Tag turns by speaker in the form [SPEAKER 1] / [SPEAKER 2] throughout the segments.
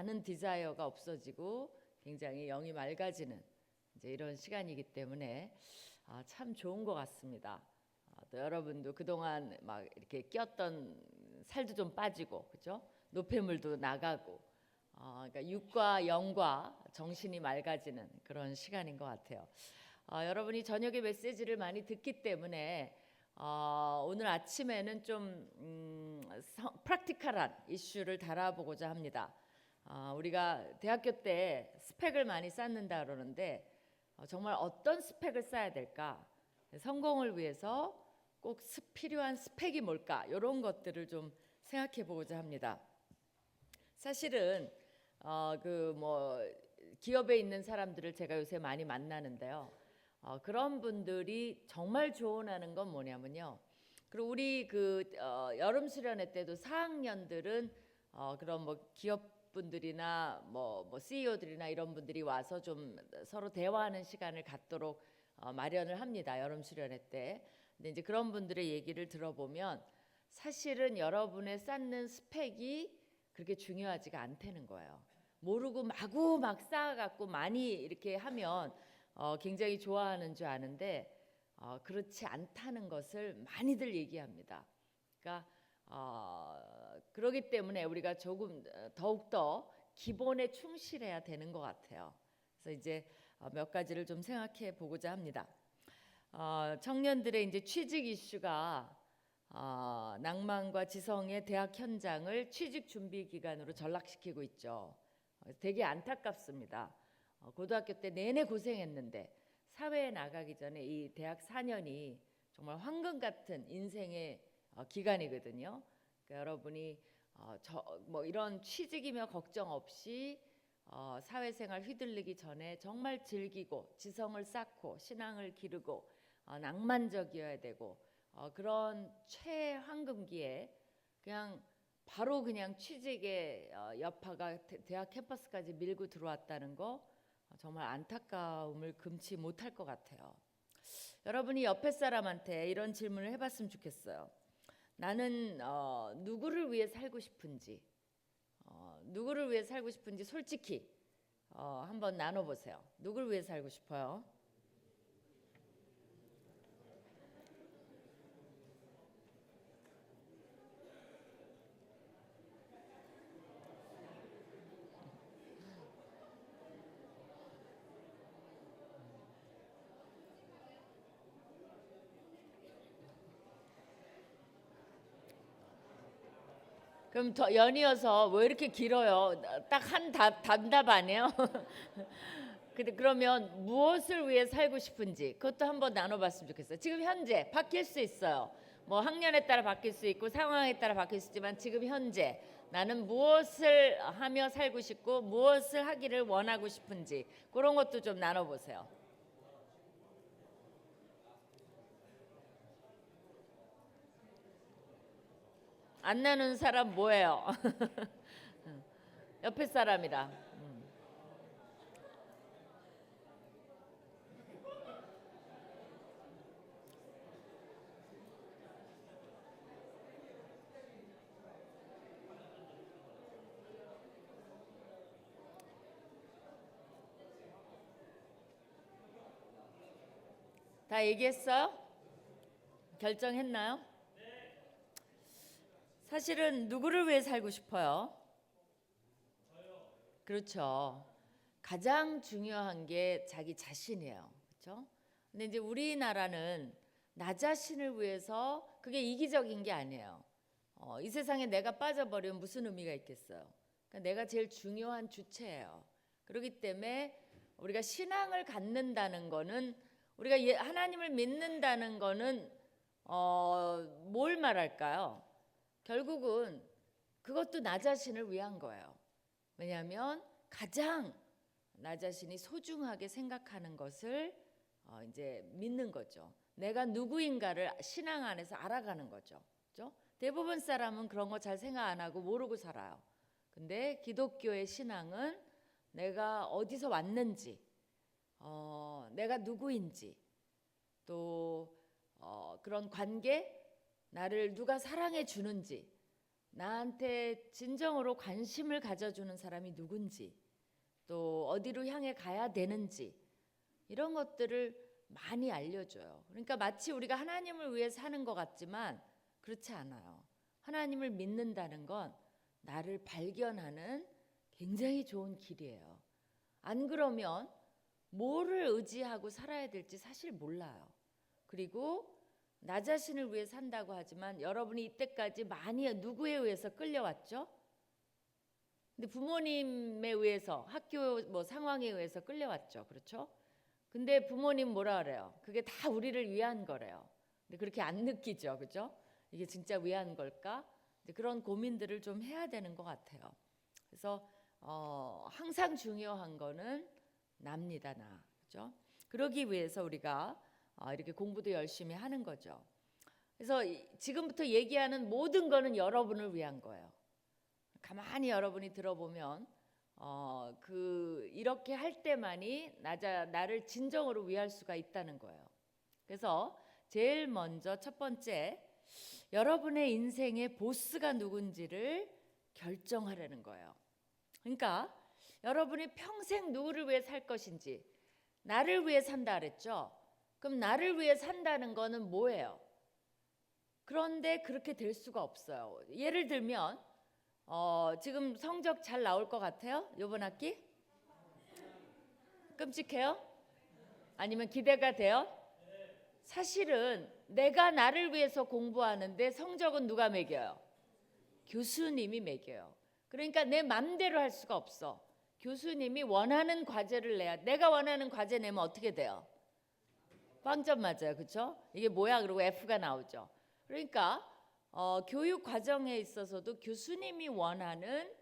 [SPEAKER 1] 많은 디자이어가 없어지고 굉장히 영이 맑아지는 이제 이런 시간이기 때문에 참 좋은 것 같습니다. 또 여러분도 그동안 막 이렇게 꼈던 살도 좀 빠지고, 그죠? 노폐물도 나가고, 그러니까 육과 영과 정신이 맑아지는 그런 시간인 것 같아요. 여러분이 저녁에 메시지를 많이 듣기 때문에 오늘 아침에는 좀 프랙티컬한 이슈를 다뤄보고자 합니다. 우리가 대학교 때 스펙을 많이 쌓는다 그러는데 정말 어떤 스펙을 쌓아야 될까? 성공을 위해서 꼭 필요한 스펙이 뭘까? 이런 것들을 좀 생각해 보고자 합니다. 사실은 기업에 있는 사람들을 제가 요새 많이 만나는데요. 그런 분들이 정말 조언하는 건 뭐냐면요. 그리고 우리 여름 수련회 때도 4학년들은 그런 기업 분들이나 CEO들이나 이런 분들이 와서 좀 서로 대화하는 시간을 갖도록 마련을 합니다. 여름 수련회 때. 근데 이제 그런 분들의 얘기를 들어보면 사실은 여러분의 쌓는 스펙이 그렇게 중요하지가 않다는 거예요. 모르고 마구 막 쌓아갖고 많이 이렇게 하면 굉장히 좋아하는 줄 아는데 그렇지 않다는 것을 많이들 얘기합니다. 그러니까 그러기 때문에 우리가 조금 더욱더 기본에 충실해야 되는 것 같아요. 그래서 이제 몇 가지를 좀 생각해 보고자 합니다. 청년들의 이제 취직 이슈가 낭만과 지성의 대학 현장을 취직 준비 기간으로 전락시키고 있죠. 되게 안타깝습니다. 고등학교 때 내내 고생했는데 사회에 나가기 전에 이 대학 4년이 정말 황금 같은 인생의 기간이거든요. 그러니까 여러분이 이런 취직이며 걱정 없이 사회생활 휘둘리기 전에 정말 즐기고 지성을 쌓고 신앙을 기르고 낭만적이어야 되고 그런 최황금기에 바로 그냥 취직의 여파가 대학 캠퍼스까지 밀고 들어왔다는 거 정말 안타까움을 금치 못할 것 같아요. 여러분이 옆에 사람한테 이런 질문을 해봤으면 좋겠어요. 나는 누구를 위해 살고 싶은지, 누구를 위해 살고 싶은지 솔직히 한번 나눠보세요. 누구를 위해 살고 싶어요? 그럼 더 연이어서 왜 이렇게 길어요? 딱 한 답 아니에요? 근데 그러면 무엇을 위해 살고 싶은지 그것도 한번 나눠봤으면 좋겠어요. 지금 현재 바뀔 수 있어요. 학년에 따라 바뀔 수 있고 상황에 따라 바뀔 수 있지만 지금 현재 나는 무엇을 하며 살고 싶고 무엇을 하기를 원하고 싶은지 그런 것도 좀 나눠보세요. 안 나누는 사람 뭐예요? 옆에 사람이라. 다 얘기했어요? 결정했나요? 사실은 누구를 위해 살고 싶어요? 그렇죠. 가장 중요한 게 자기 자신이에요. 그렇죠? 근데 이제 우리나라는 나 자신을 위해서 그게 이기적인 게 아니에요. 이 세상에 내가 빠져버리면 무슨 의미가 있겠어요. 그러니까 내가 제일 중요한 주체예요. 그렇기 때문에 우리가 신앙을 갖는다는 거는 우리가 하나님을 믿는다는 거는 뭘 말할까요? 결국은 그것도 나 자신을 위한 거예요. 왜냐하면 가장 나 자신이 소중하게 생각하는 것을 이제 믿는 거죠. 내가 누구인가를 신앙 안에서 알아가는 거죠. 그렇죠? 대부분 사람은 그런 거 잘 생각 안 하고 모르고 살아요. 근데 기독교의 신앙은 내가 어디서 왔는지, 내가 누구인지, 또 그런 관계, 나를 누가 사랑해 주는지, 나한테 진정으로 관심을 가져주는 사람이 누군지, 또 어디로 향해 가야 되는지, 이런 것들을 많이 알려줘요. 그러니까 마치 우리가 하나님을 위해 사는 것 같지만 그렇지 않아요. 하나님을 믿는다는 건 나를 발견하는 굉장히 좋은 길이에요. 안 그러면 뭐를 의지하고 살아야 될지 사실 몰라요. 그리고 나 자신을 위해 산다고 하지만 여러분이 이때까지 많이 누구에 의해서 끌려왔죠? 근데 부모님에 의해서, 학교 뭐 상황에 의해서 끌려왔죠. 그렇죠? 근데 부모님 뭐라 그래요? 그게 다 우리를 위한 거래요. 근데 그렇게 안 느끼죠. 그죠? 이게 진짜 위한 걸까? 그런 고민들을 좀 해야 되는 것 같아요. 그래서 항상 중요한 거는 납니다. 나. 그죠? 그러기 위해서 우리가 이렇게 공부도 열심히 하는 거죠. 그래서 지금부터 얘기하는 모든 거는 여러분을 위한 거예요. 가만히 여러분이 들어보면 이렇게 할 때만이 나를 진정으로 위할 수가 있다는 거예요. 그래서 제일 먼저 첫 번째, 여러분의 인생의 보스가 누군지를 결정하려는 거예요. 그러니까 여러분이 평생 누구를 위해 살 것인지, 나를 위해 산다 그랬죠. 그럼 나를 위해 산다는 거는 뭐예요? 그런데 그렇게 될 수가 없어요. 예를 들면 지금 성적 잘 나올 것 같아요? 이번 학기? 끔찍해요? 아니면 기대가 돼요? 사실은 내가 나를 위해서 공부하는데 성적은 누가 매겨요? 교수님이 매겨요. 그러니까 내 맘대로 할 수가 없어. 교수님이 원하는 과제를 내야, 내가 원하는 과제 내면 어떻게 돼요? 빵점 맞아요. 그렇죠? 이게 뭐야? 그러고 F가 나오죠. 그러니까 교육 과정에 있어서도 교수님이 원하는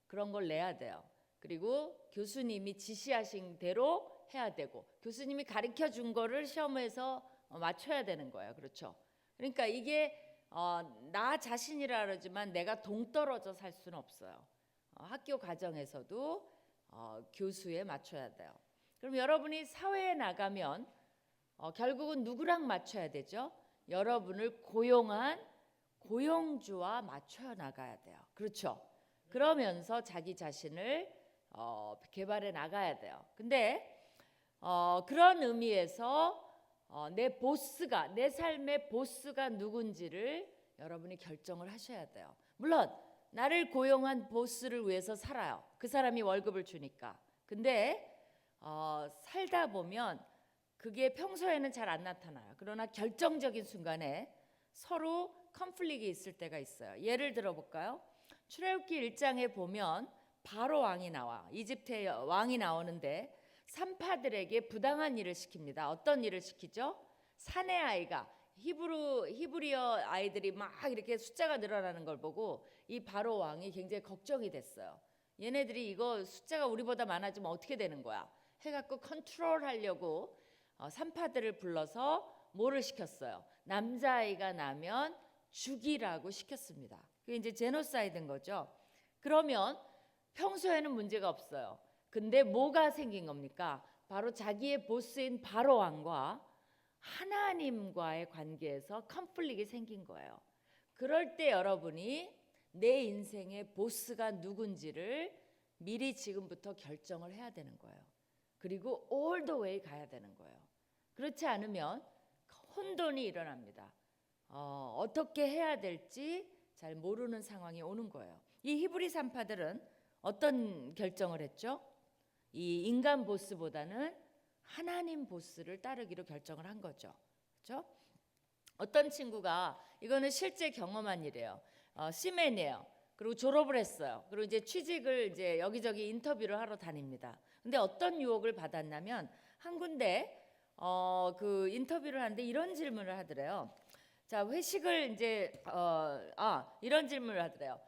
[SPEAKER 1] 그런 걸 내야 돼요. 그리고 교수님이 지시하신 대로 해야 되고, 교수님이 가르쳐 준 거를 시험에서 맞춰야 되는 거예요. 그렇죠? 그러니까 이게 나 자신이라 그러지만 내가 동떨어져 살 수는 없어요. 학교 과정에서도 교수에 맞춰야 돼요. 그럼 여러분이 사회에 나가면 결국은 누구랑 맞춰야 되죠? 여러분을 고용한 고용주와 맞춰 나가야 돼요. 그렇죠? 그러면서 자기 자신을 개발해 나가야 돼요. 근데 그런 의미에서 내 보스가, 내 삶의 보스가 누군지를 여러분이 결정을 하셔야 돼요. 물론 나를 고용한 보스를 위해서 살아요. 그 사람이 월급을 주니까. 근데 살다 보면 그게 평소에는 잘 안 나타나요. 그러나 결정적인 순간에 서로 컨플릭이 있을 때가 있어요. 예를 들어 볼까요? 출애굽기 1장에 보면 바로 왕이 나와. 이집트의 왕이 나오는데 산파들에게 부당한 일을 시킵니다. 어떤 일을 시키죠? 사내 아이가, 히브리어 아이들이 막 이렇게 숫자가 늘어나는 걸 보고 이 바로 왕이 굉장히 걱정이 됐어요. 얘네들이 이거 숫자가 우리보다 많아지면 어떻게 되는 거야? 해갖고 컨트롤하려고 산파들을 불러서 뭐를 시켰어요? 남자아이가 나면 죽이라고 시켰습니다. 그게 이제 제노사이드인 거죠. 그러면 평소에는 문제가 없어요. 근데 뭐가 생긴 겁니까? 바로 자기의 보스인 바로 왕과 하나님과의 관계에서 컨플릭이 생긴 거예요. 그럴 때 여러분이 내 인생의 보스가 누군지를 미리 지금부터 결정을 해야 되는 거예요. 그리고 all the way 가야 되는 거예요. 그렇지 않으면 혼돈이 일어납니다. 어떻게 해야 될지 잘 모르는 상황이 오는 거예요. 이 히브리 산파들은 어떤 결정을 했죠? 이 인간 보스보다는 하나님 보스를 따르기로 결정을 한 거죠. 그렇죠? 어떤 친구가, 이거는 실제 경험한 일이에요. 시맨이에요. 그리고 졸업을 했어요. 그리고 이제 취직을 이제 여기저기 인터뷰를 하러 다닙니다. 근데 어떤 유혹을 받았냐면 한 군데 그 인터뷰를 하는데 이런 질문을 하더래요. 자, 회식을 이제 이런 질문을 하더래요.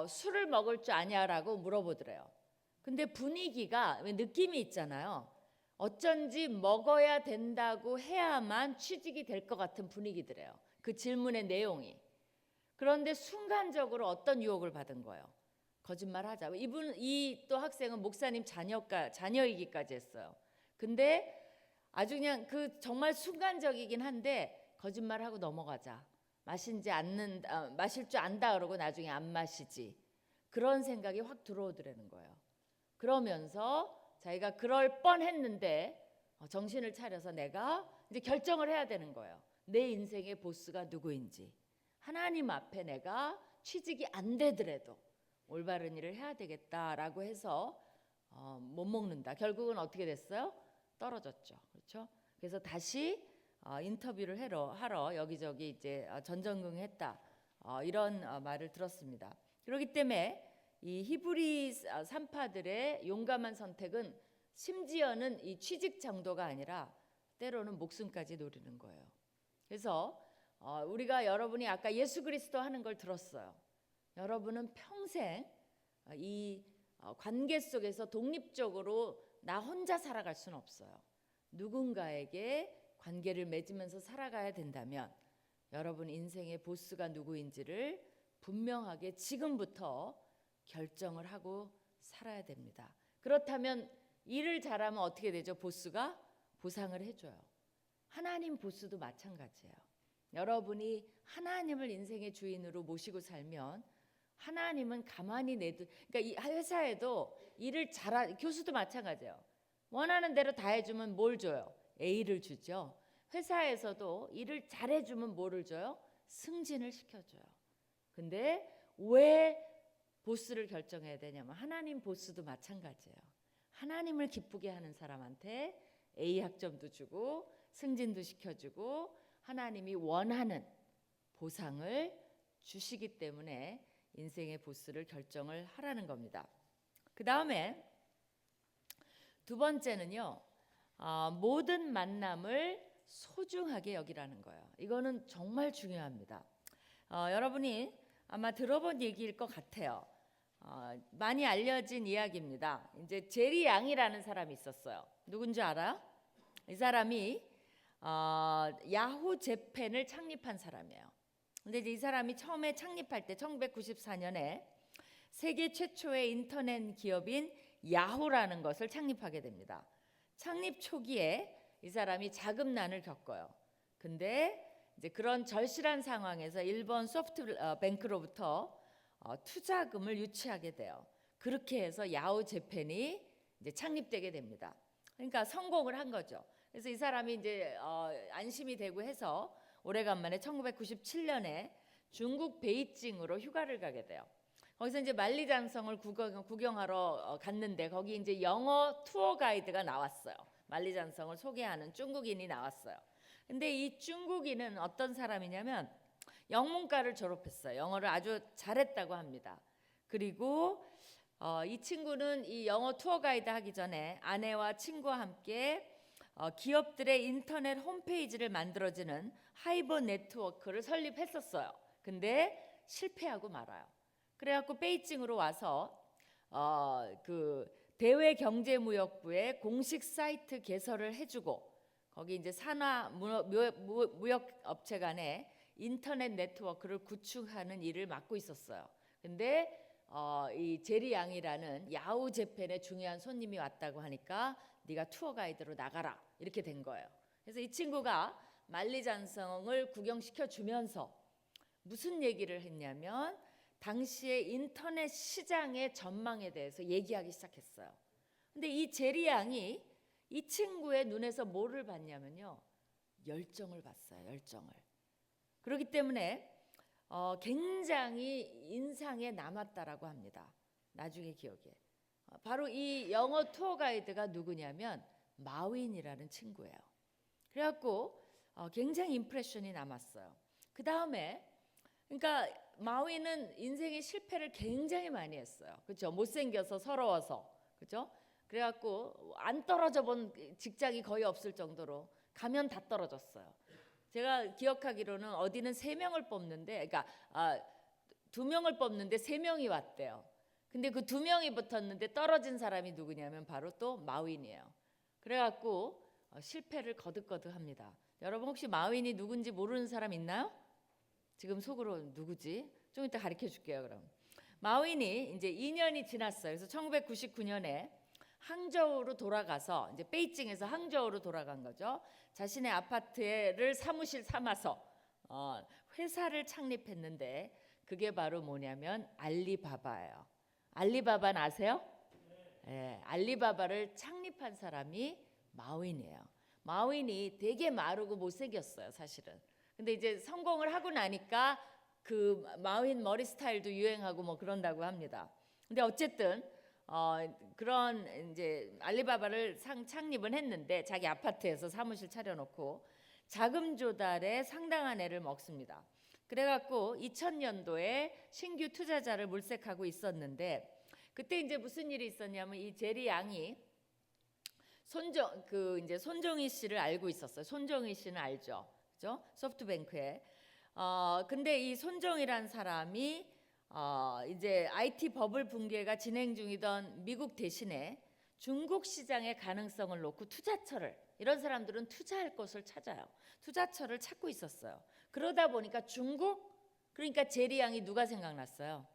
[SPEAKER 1] 술을 먹을 줄 아냐라고 물어보더래요. 근데 분위기가 느낌이 있잖아요. 어쩐지 먹어야 된다고 해야만 취직이 될 것 같은 분위기더래요. 그 질문의 내용이. 그런데 순간적으로 어떤 유혹을 받은 거예요? 거짓말하자. 이 또 학생은 목사님 자녀이기까지 했어요. 근데 아주 그냥 그 정말 순간적이긴 한데 거짓말하고 넘어가자. 마실 줄 안다 그러고 나중에 안 마시지. 그런 생각이 확 들어오더라는 거예요. 그러면서 자기가 그럴 뻔했는데 정신을 차려서 내가 이제 결정을 해야 되는 거예요. 내 인생의 보스가 누구인지. 하나님 앞에 내가 취직이 안 되더라도 올바른 일을 해야 되겠다라고 해서 못 먹는다. 결국은 어떻게 됐어요? 떨어졌죠. 그렇죠? 그래서 다시 인터뷰를 하러 여기저기 이제 전전긍긍했다. 이런 말을 들었습니다. 그렇기 때문에 이 히브리 산파들의 용감한 선택은 심지어는 이 취직 정도가 아니라 때로는 목숨까지 노리는 거예요. 그래서 우리가 여러분이 아까 예수 그리스도 하는 걸 들었어요. 여러분은 평생 이 관계 속에서 독립적으로 나 혼자 살아갈 수는 없어요. 누군가에게 관계를 맺으면서 살아가야 된다면 여러분 인생의 보스가 누구인지를 분명하게 지금부터 결정을 하고 살아야 됩니다. 그렇다면 일을 잘하면 어떻게 되죠? 보스가 보상을 해줘요. 하나님 보스도 마찬가지예요. 여러분이 하나님을 인생의 주인으로 모시고 살면 하나님은 가만히 그러니까 이 회사에도 일을 교수도 마찬가지예요. 원하는 대로 다 해주면 뭘 줘요? A를 주죠. 회사에서도 일을 잘해주면 뭐를 줘요? 승진을 시켜줘요. 근데 왜 보스를 결정해야 되냐면 하나님 보스도 마찬가지예요. 하나님을 기쁘게 하는 사람한테 A 학점도 주고 승진도 시켜주고 하나님이 원하는 보상을 주시기 때문에 인생의 보스를 결정을 하라는 겁니다. 그 다음에 두 번째는요, 모든 만남을 소중하게 여기라는 거예요. 이거는 정말 중요합니다. 여러분이 아마 들어본 얘기일 것 같아요. 많이 알려진 이야기입니다. 이제 제리 양이라는 사람이 있었어요. 누군지 알아요? 이 사람이 야후 재팬을 창립한 사람이에요. 근데 이제 이 사람이 처음에 창립할 때 1994년에 세계 최초의 인터넷 기업인 야후라는 것을 창립하게 됩니다. 창립 초기에 이 사람이 자금난을 겪어요. 근데 이제 그런 절실한 상황에서 일본 소프트뱅크로부터 투자금을 유치하게 돼요. 그렇게 해서 야후 재팬이 이제 창립되게 됩니다. 그러니까 성공을 한 거죠. 그래서 이 사람이 이제 안심이 되고 해서 오래간만에 1997년에 중국 베이징으로 휴가를 가게 돼요. 거기서 이제 만리장성을 구경하러 갔는데 거기 이제 영어 투어 가이드가 나왔어요. 만리장성을 소개하는 중국인이 나왔어요. 근데 이 중국인은 어떤 사람이냐면 영문과를 졸업했어요. 영어를 아주 잘했다고 합니다. 그리고 이 친구는 이 영어 투어 가이드 하기 전에 아내와 친구와 함께 기업들의 인터넷 홈페이지를 만들어지는 하이버 네트워크를 설립했었어요. 근데 실패하고 말아요. 그래갖고 베이징으로 와서 그 대외경제무역부에 공식 사이트 개설을 해주고 거기 이제 산하 무역 업체 간에 인터넷 네트워크를 구축하는 일을 맡고 있었어요. 근데 이 제리 양이라는 야후 재팬의 중요한 손님이 왔다고 하니까 네가 투어 가이드로 나가라 이렇게 된 거예요. 그래서 이 친구가 만리장성을 구경시켜 주면서 무슨 얘기를 했냐면 당시의 인터넷 시장의 전망에 대해서 얘기하기 시작했어요. 근데 이 제리 양이 이 친구의 눈에서 뭐를 봤냐면요, 열정을 봤어요. 열정을. 그렇기 때문에 굉장히 인상에 남았다라고 합니다. 나중에 기억에. 바로 이 영어 투어 가이드가 누구냐면 마윈이라는 친구예요. 그래갖고 굉장히 임프레션이 남았어요. 그 다음에 그러니까 마윈은 인생의 실패를 굉장히 많이 했어요. 그렇죠? 못생겨서 서러워서, 그렇죠? 그래갖고 안 떨어져 본 직장이 거의 없을 정도로 가면 다 떨어졌어요. 제가 기억하기로는 어디는 3명을 뽑는데, 그러니까 2명을 뽑는데 3명이 왔대요. 근데 그 2명이 붙었는데 떨어진 사람이 누구냐면 바로 또 마윈이에요. 그래갖고 실패를 거듭거듭합니다. 여러분 혹시 마윈이 누군지 모르는 사람 있나요? 지금 속으로 누구지? 좀 이따 가르쳐 줄게요. 그럼 마윈이 이제 2년이 지났어요. 그래서 1999년에 항저우로 돌아가서 이제 베이징에서 항저우로 돌아간 거죠. 자신의 아파트를 사무실 삼아서 회사를 창립했는데 그게 바로 뭐냐면 알리바바예요. 알리바바는 아세요? 네, 알리바바를 창립한 사람이 마윈이에요. 마윈이 되게 마르고 못생겼어요, 사실은. 근데 이제 성공을 하고 나니까 그 마윈 머리 스타일도 유행하고 뭐 그런다고 합니다. 근데 어쨌든 그런 이제 알리바바를 창립은 했는데 자기 아파트에서 사무실 차려놓고 자금 조달에 상당한 애를 먹습니다. 그래갖고 2000년도에 신규 투자자를 물색하고 있었는데 그때 이제 무슨 일이 있었냐면 이 제리 양이 손정희 씨를 알고 있었어요. 손정희 씨는 알죠, 그죠? 소프트뱅크에. 근데 이 손정희란 사람이 이제 IT 버블 붕괴가 진행 중이던 미국 대신에 중국 시장의 가능성을 놓고 투자처를, 이런 사람들은 투자할 곳을 찾아요. 투자처를 찾고 있었어요. 그러다 보니까 중국, 그러니까 제리 양이 누가 생각났어요?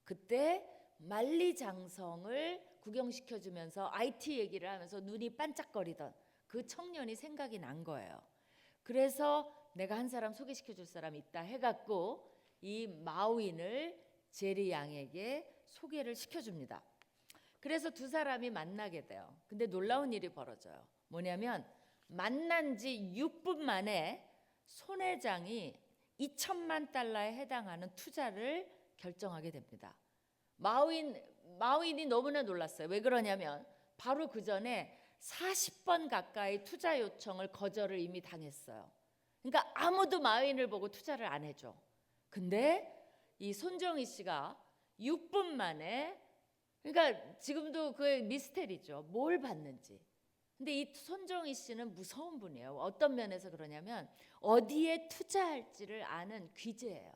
[SPEAKER 1] 그때 만리장성을 구경시켜주면서 IT 얘기를 하면서 눈이 반짝거리던 그 청년이 생각이 난 거예요. 그래서 내가 한 사람 소개시켜줄 사람 있다 해갖고 이 마윈을 제리 양에게 소개를 시켜줍니다. 그래서 두 사람이 만나게 돼요. 근데 놀라운 일이 벌어져요. 뭐냐면 만난 지 6분 만에 손 회장이 2천만 달러에 해당하는 투자를 결정하게 됩니다. 마윈이 너무나 놀랐어요. 왜 그러냐면 바로 그 전에 40번 가까이 투자 요청을 거절을 이미 당했어요. 그러니까 아무도 마윈을 보고 투자를 안 해줘. 근데 이 손정희 씨가 6분 만에, 그러니까 지금도 그 미스테리죠. 뭘 받는지. 근데 이 손정희 씨는 무서운 분이에요. 어떤 면에서 그러냐면 어디에 투자할지를 아는 귀재예요.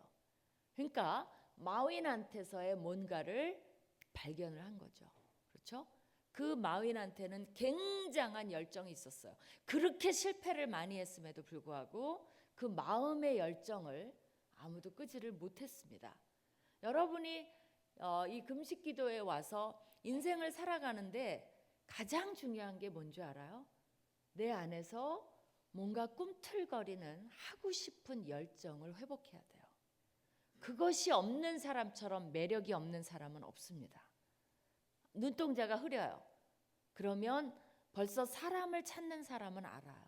[SPEAKER 1] 그러니까 마윈한테서의 뭔가를 발견을 한 거죠. 그렇죠? 그 마윈한테는 굉장한 열정이 있었어요. 그렇게 실패를 많이 했음에도 불구하고 그 마음의 열정을 아무도 끄지를 못했습니다. 여러분이 이 금식 기도에 와서 인생을 살아가는데 가장 중요한 게 뭔지 알아요? 내 안에서 뭔가 꿈틀거리는 하고 싶은 열정을 회복해야 돼요. 그것이 없는 사람처럼 매력이 없는 사람은 없습니다. 눈동자가 흐려요. 그러면 벌써 사람을 찾는 사람은 알아요.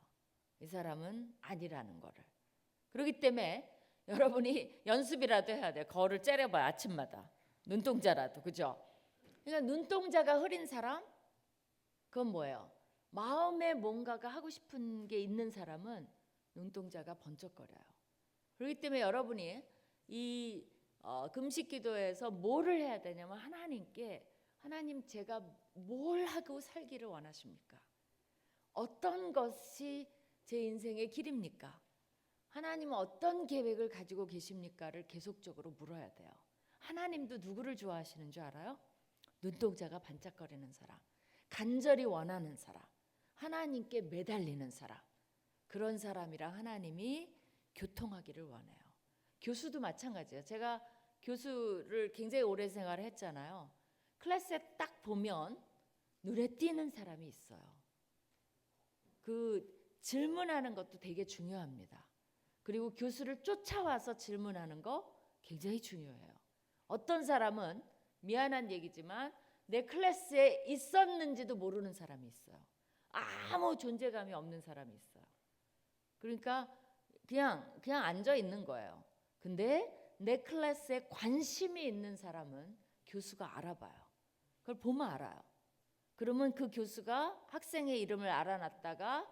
[SPEAKER 1] 이 사람은 아니라는 거를. 그렇기 때문에 여러분이 연습이라도 해야 돼요. 거울을 째려봐요, 아침마다. 눈동자라도, 그죠? 그러니까 눈동자가 흐린 사람, 그건 뭐예요? 마음에 뭔가가 하고 싶은 게 있는 사람은 눈동자가 번쩍거려요. 그렇기 때문에 여러분이 이 금식 기도에서 뭐를 해야 되냐면 하나님께, 하나님 제가 뭘 하고 살기를 원하십니까? 어떤 것이 제 인생의 길입니까? 하나님은 어떤 계획을 가지고 계십니까를 계속적으로 물어야 돼요. 하나님도 누구를 좋아하시는 줄 알아요? 눈동자가 반짝거리는 사람, 간절히 원하는 사람, 하나님께 매달리는 사람, 그런 사람이랑 하나님이 교통하기를 원해요. 교수도 마찬가지예요. 제가 교수를 굉장히 오래 생활을 했잖아요. 클래스에 딱 보면 눈에 띄는 사람이 있어요. 그 질문하는 것도 되게 중요합니다. 그리고 교수를 쫓아와서 질문하는 거 굉장히 중요해요. 어떤 사람은 미안한 얘기지만 내 클래스에 있었는지도 모르는 사람이 있어요. 아무 존재감이 없는 사람이 있어요. 그러니까 그냥 앉아 있는 거예요. 근데 내 클래스에 관심이 있는 사람은 교수가 알아봐요. 그걸 보면 알아요. 그러면 그 교수가 학생의 이름을 알아놨다가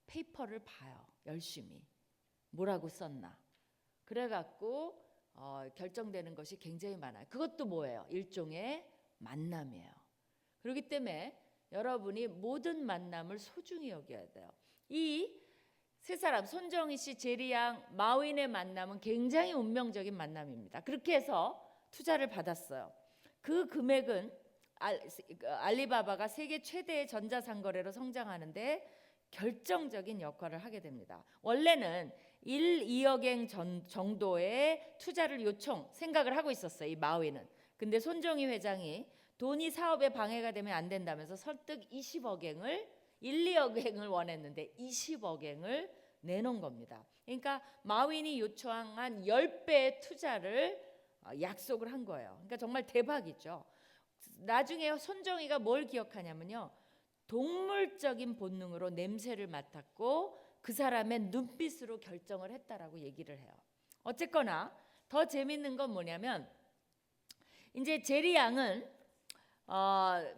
[SPEAKER 1] 페이퍼를 봐요. 열심히. 뭐라고 썼나. 그래갖고 결정되는 것이 굉장히 많아요. 그것도 뭐예요? 일종의 만남이에요. 그렇기 때문에 여러분이 모든 만남을 소중히 여겨야 돼요. 이 세 사람, 손정희 씨, 제리 양, 마윈의 만남은 굉장히 운명적인 만남입니다. 그렇게 해서 투자를 받았어요. 그 금액은 알리바바가 세계 최대의 전자상거래로 성장하는데 결정적인 역할을 하게 됩니다. 원래는 1, 2억엔 정도의 투자를 생각을 하고 있었어요. 이 마윈은. 근데 손정희 회장이 돈이 사업에 방해가 되면 안 된다면서 설득 20억엔을 1, 2억엔을 원했는데 20억엔을 내놓은 겁니다. 그러니까 마윈이 요청한 10배의 투자를 약속을 한 거예요. 그러니까 정말 대박이죠. 나중에 손정희가 뭘 기억하냐면요. 동물적인 본능으로 냄새를 맡았고 그 사람의 눈빛으로 결정을 했다라고 얘기를 해요. 어쨌거나 더 재밌는 건 뭐냐면 이제 제리 양은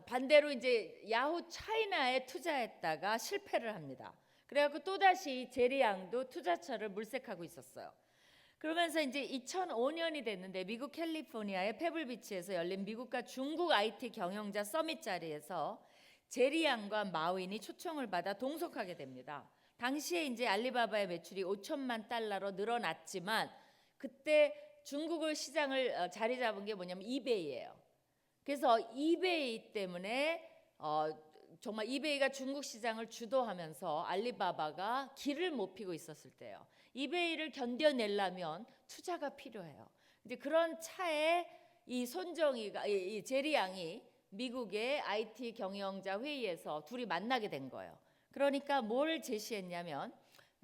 [SPEAKER 1] 반대로 이제 야후 차이나에 투자했다가 실패를 합니다. 그래갖고 또다시 제리 양도 투자처를 물색하고 있었어요. 그러면서 이제 2005년이 됐는데 미국 캘리포니아의 페블비치에서 열린 미국과 중국 IT 경영자 서밋 자리에서 제리 양과 마윈이 초청을 받아 동석하게 됩니다. 당시에 이제 알리바바의 매출이 5천만 달러로 늘어났지만 그때 중국을 시장을 자리 잡은 게 뭐냐면 이베이예요. 그래서 이베이 때문에 정말 이베이가 중국 시장을 주도하면서 알리바바가 길을 못 피고 있었을 때요. 이베이를 견뎌내려면 투자가 필요해요. 이제 그런 차에 이 손정희가 이 제리 양이 미국의 IT 경영자 회의에서 둘이 만나게 된 거예요. 그러니까 뭘 제시했냐면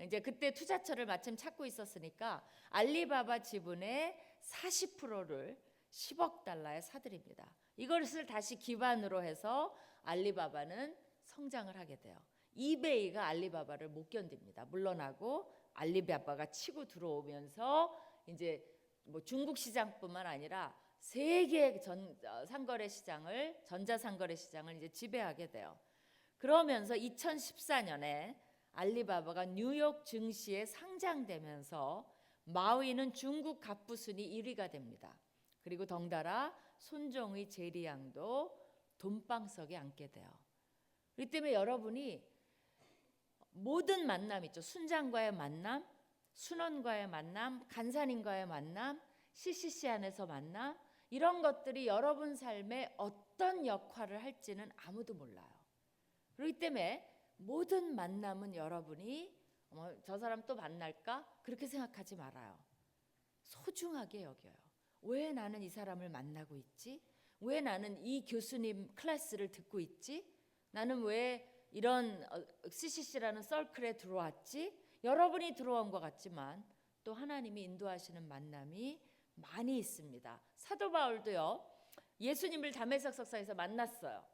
[SPEAKER 1] 이제 그때 투자처를 마침 찾고 있었으니까 알리바바 지분의 40%를 10억 달러에 사들입니다. 이것을 다시 기반으로 해서 알리바바는 성장을 하게 돼요. 이베이가 알리바바를 못 견딥니다. 물러나고 알리바바가 치고 들어오면서 이제 뭐 중국 시장뿐만 아니라 세계 상거래 시장을 전자상거래 시장을 이제 지배하게 돼요. 그러면서 2014년에 알리바바가 뉴욕 증시에 상장되면서 마윈은 중국 갑부 순위 1위가 됩니다. 그리고 덩달아 손정의 제리 양도 돈방석에 앉게 돼요. 그렇기 때문에 여러분이 모든 만남 있죠. 순장과의 만남, 순원과의 만남, 간사님과의 만남, CCC 안에서 만남, 이런 것들이 여러분 삶에 어떤 역할을 할지는 아무도 몰라요. 그렇기 때문에 모든 만남은 여러분이 저 사람 또 만날까? 그렇게 생각하지 말아요. 소중하게 여겨요. 왜 나는 이 사람을 만나고 있지? 왜 나는 이 교수님 클래스를 듣고 있지? 나는 왜 이런 CCC라는 서클에 들어왔지? 여러분이 들어온 것 같지만 또 하나님이 인도하시는 만남이 많이 있습니다. 사도 바울도요. 예수님을 다메섹 석상에서 만났어요.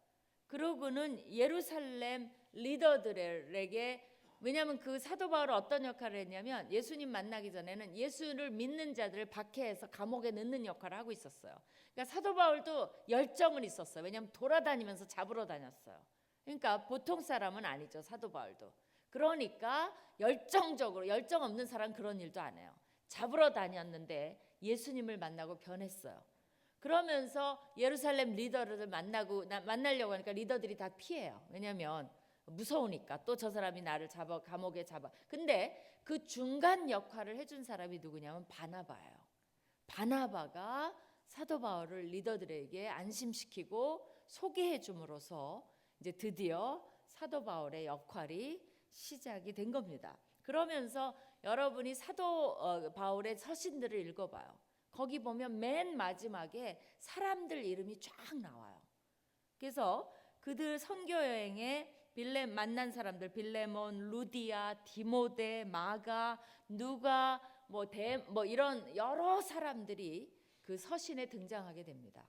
[SPEAKER 1] 그러고는 예루살렘 리더들에게, 왜냐하면 그 사도 바울은 어떤 역할을 했냐면 예수님 만나기 전에는 예수를 믿는 자들을 박해해서 감옥에 넣는 역할을 하고 있었어요. 그러니까 사도 바울도 열정은 있었어요. 왜냐하면 돌아다니면서 잡으러 다녔어요. 그러니까 보통 사람은 아니죠, 사도 바울도. 그러니까 열정적으로, 열정 없는 사람 그런 일도 안 해요. 잡으러 다녔는데 예수님을 만나고 변했어요. 그러면서 예루살렘 리더를 만나려고 하니까 리더들이 다 피해요. 왜냐하면 무서우니까, 또 저 사람이 나를 잡아 감옥에 잡아. 근데 그 중간 역할을 해준 사람이 누구냐면 바나바예요. 바나바가 사도 바울을 리더들에게 안심시키고 소개해 줌으로써 이제 드디어 사도 바울의 역할이 시작이 된 겁니다. 그러면서 여러분이 사도 바울의 서신들을 읽어봐요. 거기 보면 맨 마지막에 사람들 이름이 쫙 나와요. 그래서 그들 선교 여행에 만난 사람들, 빌레몬, 루디아, 디모데, 마가, 누가, 이런 여러 사람들이 그 서신에 등장하게 됩니다.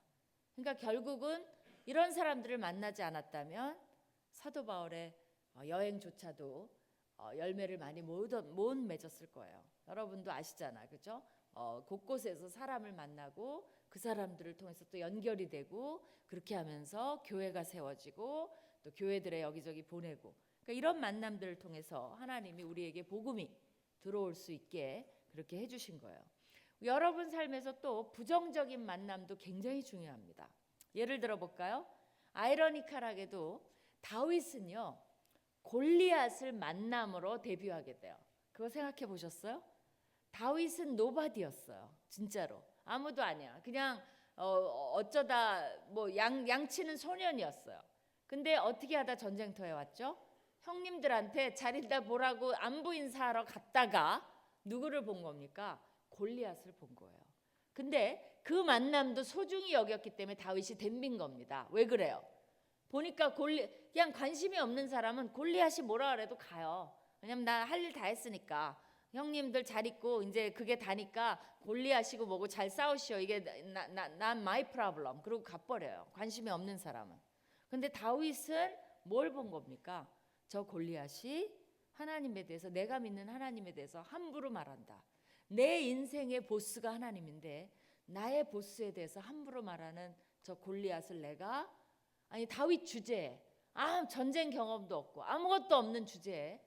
[SPEAKER 1] 그러니까 결국은 이런 사람들을 만나지 않았다면 사도 바울의 여행조차도 열매를 많이 못 맺었을 거예요. 여러분도 아시잖아요, 그렇죠? 곳곳에서 사람을 만나고 그 사람들을 통해서 또 연결이 되고 그렇게 하면서 교회가 세워지고 또 교회들의 여기저기 보내고, 그러니까 이런 만남들을 통해서 하나님이 우리에게 복음이 들어올 수 있게 그렇게 해주신 거예요. 여러분 삶에서 또 부정적인 만남도 굉장히 중요합니다. 예를 들어 볼까요? 아이러니컬하게도 다윗은요 골리앗을 만남으로 데뷔하게 돼요. 그거 생각해 보셨어요? 다윗은 노바디였어요. 진짜로 아무도 아니야. 그냥 어쩌다 양치는 소년이었어요. 근데 어떻게 하다 전쟁터에 왔죠? 형님들한테 자리다 보라고 안부 인사하러 갔다가 누구를 본 겁니까? 골리앗을 본 거예요. 근데 그 만남도 소중히 여겼기 때문에 다윗이 덤빈 겁니다. 왜 그래요? 보니까 그냥 관심이 없는 사람은 골리앗이 뭐라 그래도 가요. 왜냐면 나 할 일 다 했으니까. 형님들 잘 있고 이제 그게 다니까 골리앗이고 뭐고 잘 싸우시오. 이게 난 my problem. 그러고 가버려요. 관심이 없는 사람은. 근데 다윗은 뭘 본 겁니까? 저 골리앗이 하나님에 대해서, 내가 믿는 하나님에 대해서 함부로 말한다. 내 인생의 보스가 하나님인데 나의 보스에 대해서 함부로 말하는 저 골리앗을 내가, 아니 다윗 주제에, 전쟁 경험도 없고 아무것도 없는 주제에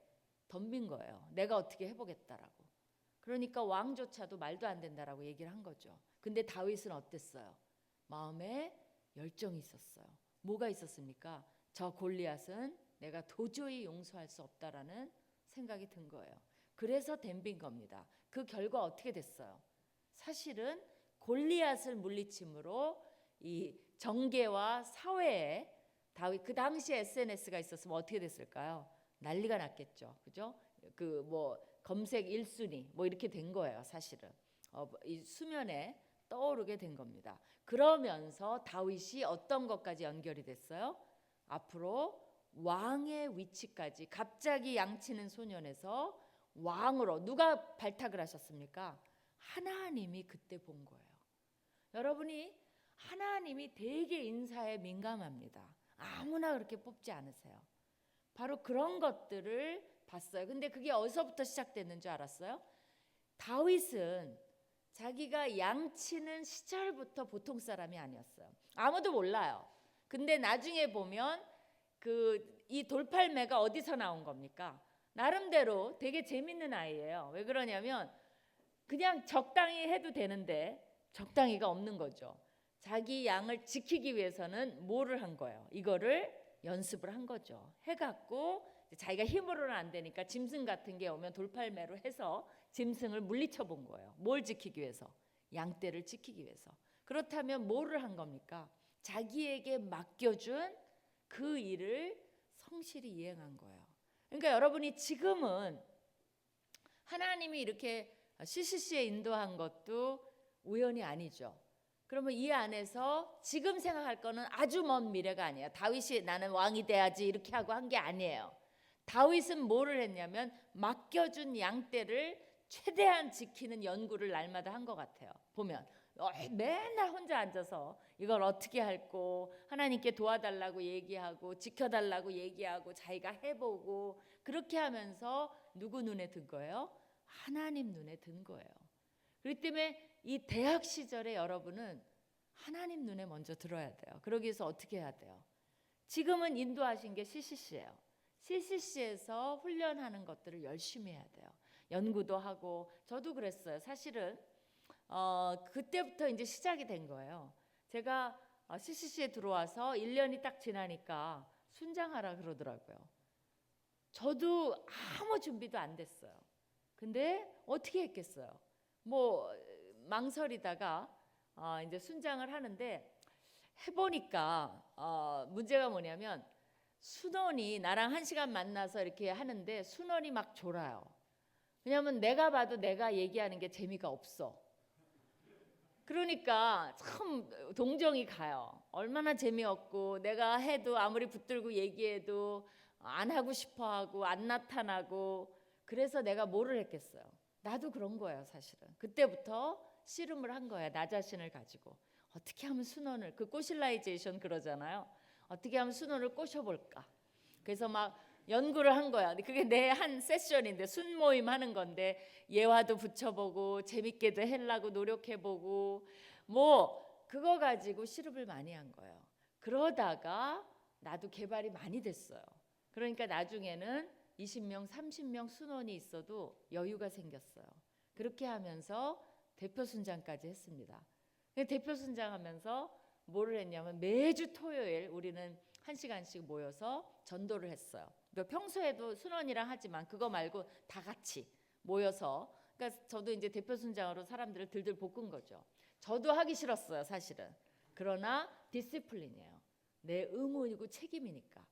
[SPEAKER 1] 덤빈 거예요. 내가 어떻게 해보겠다라고. 그러니까 왕조차도 말도 안 된다라고 얘기를 한 거죠. 근데 다윗은 어땠어요? 마음에 열정이 있었어요. 뭐가 있었습니까? 저 골리앗은 내가 도저히 용서할 수 없다라는 생각이 든 거예요. 그래서 덤빈 겁니다. 그 결과 어떻게 됐어요? 사실은 골리앗을 물리침으로 이 정계와 사회에, 다윗 그 당시에 SNS가 있었으면 어떻게 됐을까요? 난리가 났겠죠. 그죠? 그 뭐 검색 1순위 뭐 이렇게 된 거예요, 사실은. 이 수면에 떠오르게 된 겁니다. 그러면서 다윗이 어떤 것까지 연결이 됐어요? 앞으로 왕의 위치까지, 갑자기 양치는 소년에서 왕으로 누가 발탁을 하셨습니까? 하나님이 그때 본 거예요. 여러분이 하나님이 되게 인사에 민감합니다. 아무나 그렇게 뽑지 않으세요. 바로 그런 것들을 봤어요. 근데 그게 어디서부터 시작됐는 줄 알았어요? 다윗은 자기가 양치는 시절부터 보통 사람이 아니었어요. 아무도 몰라요. 근데 나중에 보면 이 돌팔매가 어디서 나온 겁니까? 나름대로 되게 재밌는 아이예요. 왜 그러냐면 그냥 적당히 해도 되는데 적당히가 없는 거죠. 자기 양을 지키기 위해서는 뭐를 한 거예요? 이거를 연습을 한 거죠. 해갖고 자기가 힘으로는 안 되니까 짐승 같은 게 오면 돌팔매로 해서 짐승을 물리쳐 본 거예요. 뭘 지키기 위해서? 양떼를 지키기 위해서. 그렇다면 뭐를 한 겁니까? 자기에게 맡겨준 그 일을 성실히 이행한 거예요. 그러니까 여러분이 지금은 하나님이 이렇게 CCC에 인도한 것도 우연이 아니죠. 그러면 이 안에서 지금 생각할 거는 아주 먼 미래가 아니에요. 다윗이 나는 왕이 돼야지 이렇게 하고 한 게 아니에요. 다윗은 뭐를 했냐면 맡겨준 양떼를 최대한 지키는 연구를 날마다 한 것 같아요. 보면 맨날 혼자 앉아서 이걸 어떻게 할고 하나님께 도와달라고 얘기하고 지켜달라고 얘기하고 자기가 해보고 그렇게 하면서 누구 눈에 든 거예요? 하나님 눈에 든 거예요. 그렇기 때문에 이 대학 시절에 여러분은 하나님 눈에 먼저 들어야 돼요. 그러기 위해서 어떻게 해야 돼요? 지금은 인도하신 게 CCC예요. CCC에서 훈련하는 것들을 열심히 해야 돼요. 연구도 하고 저도 그랬어요. 사실은 그때부터 이제 시작이 된 거예요. 제가 CCC에 들어와서 1년이 딱 지나니까 순장하라 그러더라고요. 저도 아무 준비도 안 됐어요. 근데 어떻게 했겠어요? 뭐 망설이다가 이제 순장을 하는데 해보니까 문제가 뭐냐면 순원이 나랑 1시간 만나서 이렇게 하는데 순원이 막 졸아요. 왜냐하면 내가 봐도 내가 얘기하는 게 재미가 없어. 그러니까 참 동정이 가요. 얼마나 재미없고 내가 해도 아무리 붙들고 얘기해도 안 하고 싶어하고 안 나타나고 그래서 내가 뭐를 했겠어요. 나도 그런 거예요 사실은. 그때부터 씨름을 한 거예요. 나 자신을 가지고. 어떻게 하면 순원을, 그 꼬실라이제이션 그러잖아요. 어떻게 하면 순원을 꼬셔볼까. 그래서 막 연구를 한 거야. 그게 내 한 세션인데 순모임 하는 건데 예화도 붙여보고 재밌게도 하려고 노력해보고 뭐 그거 가지고 씨름을 많이 한 거예요. 그러다가 나도 개발이 많이 됐어요. 그러니까 나중에는 20명, 30명 순원이 있어도 여유가 생겼어요. 그렇게 하면서 대표 순장까지 했습니다. 대표 순장하면서 뭐를 했냐면 매주 토요일 우리는 1시간씩 모여서 전도를 했어요. 그러니까 평소에도 순원이랑 하지만 그거 말고 다 같이 모여서, 그러니까 저도 이제 대표 순장으로 사람들을 들들 볶은 거죠. 저도 하기 싫었어요, 사실은. 그러나 디시플린이에요. 내 의무이고 책임이니까.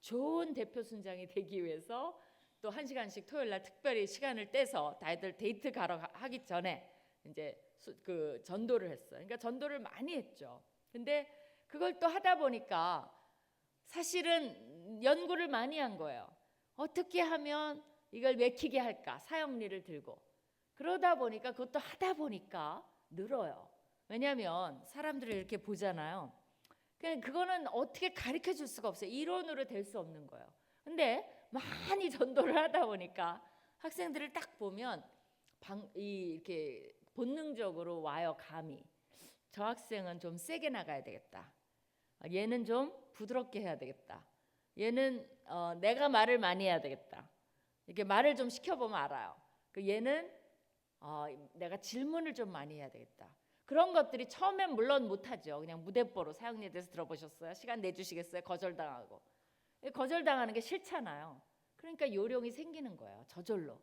[SPEAKER 1] 좋은 대표 순장이 되기 위해서 또 1시간씩 토요일 날 특별히 시간을 떼서 다들 데이트 가러 하기 전에 이제 그 전도를 했어요. 그러니까 전도를 많이 했죠. 근데 그걸 또 하다 보니까 사실은 연구를 많이 한 거예요. 어떻게 하면 이걸 맥히게 할까? 사형리를 들고. 그러다 보니까 그것도 하다 보니까 늘어요. 왜냐하면 사람들을 이렇게 보잖아요. 그거는 어떻게 가르쳐 줄 수가 없어요. 이론으로 될 수 없는 거예요. 근데 많이 전도를 하다 보니까 학생들을 딱 보면 이렇게 본능적으로 와요. 감이. 저 학생은 좀 세게 나가야 되겠다. 얘는 좀 부드럽게 해야 되겠다. 얘는 내가 말을 많이 해야 되겠다. 이렇게 말을 좀 시켜보면 알아요. 얘는 내가 질문을 좀 많이 해야 되겠다. 그런 것들이 처음엔 물론 못하죠. 그냥 무대뽀로 사형리에 대해서 들어보셨어요? 시간 내주시겠어요? 거절당하고. 거절당하는 게 싫잖아요. 그러니까 요령이 생기는 거예요. 저절로.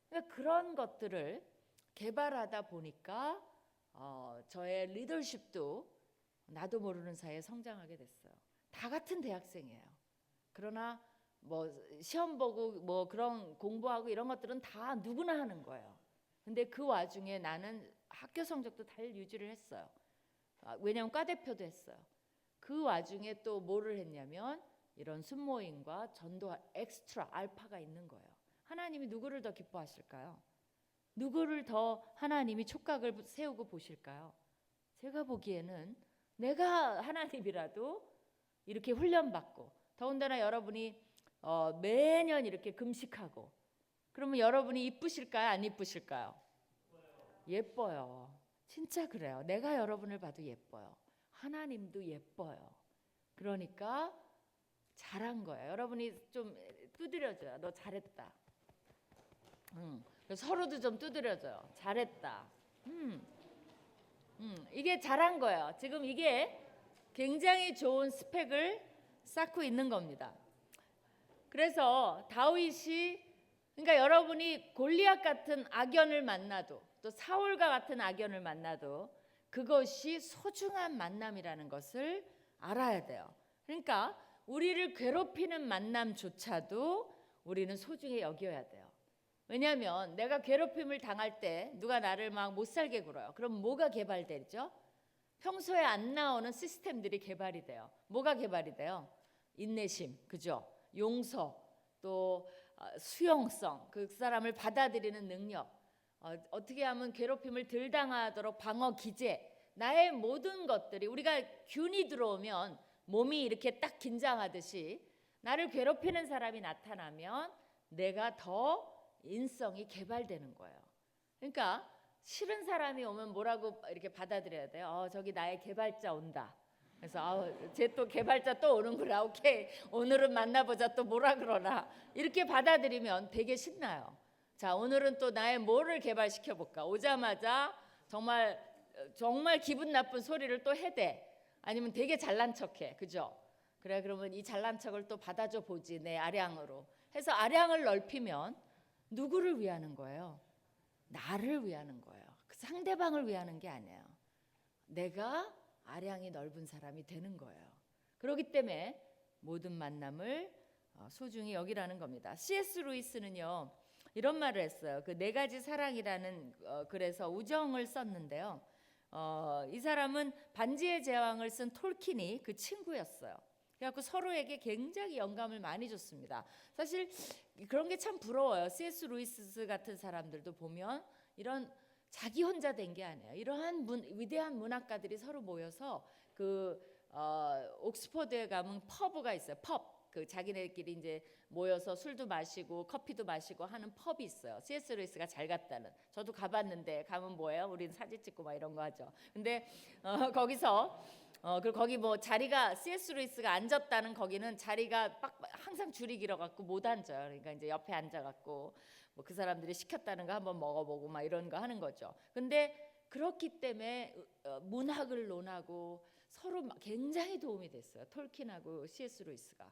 [SPEAKER 1] 그러니까 그런 것들을 개발하다 보니까 저의 리더십도 나도 모르는 사이에 성장하게 됐어요. 다 같은 대학생이에요. 그러나 뭐 시험 보고 뭐 그런 공부하고 이런 것들은 다 누구나 하는 거예요. 근데 그 와중에 나는 학교 성적도 잘 유지를 했어요. 왜냐하면 과대표도 했어요. 그 와중에 또 뭐를 했냐면 이런 순모임과 전도 엑스트라 알파가 있는 거예요. 하나님이 누구를 더 기뻐하실까요? 누구를 더 하나님이 촉각을 세우고 보실까요? 제가 보기에는 내가 하나님이라도 이렇게 훈련받고, 더군다나 여러분이 매년 이렇게 금식하고, 그러면 여러분이 이쁘실까요? 안 이쁘실까요? 예뻐요. 진짜 그래요. 내가 여러분을 봐도 예뻐요. 하나님도 예뻐요. 그러니까 잘한 거예요. 여러분이 좀 두드려줘요. 너 잘했다. 서로도 좀 두드려줘요. 잘했다. 이게 잘한 거예요. 지금 이게 굉장히 좋은 스펙을 쌓고 있는 겁니다. 그래서 다윗이, 그러니까 여러분이 골리앗 같은 악연을 만나도, 또 사울과 같은 악연을 만나도 그것이 소중한 만남이라는 것을 알아야 돼요. 그러니까 우리를 괴롭히는 만남조차도 우리는 소중히 여겨야 돼요. 왜냐하면 내가 괴롭힘을 당할 때 누가 나를 막 못 살게 굴어요. 그럼 뭐가 개발되죠? 평소에 안 나오는 시스템들이 개발이 돼요. 뭐가 개발이 돼요? 인내심, 그죠? 용서, 또 수용성, 그 사람을 받아들이는 능력, 어떻게 하면 괴롭힘을 덜 당하도록 방어 기제, 나의 모든 것들이, 우리가 균이 들어오면 몸이 이렇게 딱 긴장하듯이 나를 괴롭히는 사람이 나타나면 내가 더 인성이 개발되는 거예요. 그러니까 싫은 사람이 오면 뭐라고 이렇게 받아들여야 돼요? 저기 나의 개발자 온다. 그래서 쟤 또 개발자 또 오는구나. 오케이, 오늘은 만나보자. 또 뭐라 그러나. 이렇게 받아들이면 되게 신나요. 자, 오늘은 또 나의 뭐를 개발시켜 볼까? 오자마자 정말 기분 나쁜 소리를 또 해대. 아니면 되게 잘난 척해. 그죠? 그래, 그러면 이 잘난 척을 또 받아줘 보지. 내 아량으로 해서 아량을 넓히면 누구를 위하는 거예요? 나를 위하는 거예요. 그 상대방을 위하는 게 아니에요. 내가 아량이 넓은 사람이 되는 거예요. 그렇기 때문에 모든 만남을 소중히 여기라는 겁니다. C.S. 루이스는요 이런 말을 했어요. 그 네 가지 사랑이라는 글에서 우정을 썼는데요. 이 사람은 반지의 제왕을 쓴 톨킨이 그 친구였어요. 그래갖고 서로에게 굉장히 영감을 많이 줬습니다. 사실 그런 게 참 부러워요. C.S. 루이스 같은 사람들도 보면 이런 자기 혼자 된 게 아니에요. 이러한 위대한 문학가들이 서로 모여서 옥스퍼드에 가면 퍼브가 있어요. 펍. 그 자기네끼리 이제 모여서 술도 마시고 커피도 마시고 하는 펍이 있어요. C.S. 루이스가 잘 갔다는. 저도 가봤는데 가면 뭐예요? 우리는 사진 찍고 막 이런 거 하죠. 근데 거기서 그리고 거기 뭐 자리가 C.S. 루이스가 앉았다는 거기는 자리가 항상 줄이 길어갖고 못 앉아요. 그러니까 이제 옆에 앉아갖고 뭐 그 사람들이 시켰다는 거 한번 먹어보고 막 이런 거 하는 거죠. 근데 그렇기 때문에 문학을 논하고 서로 굉장히 도움이 됐어요. 톨킨하고 C.S. 루이스가.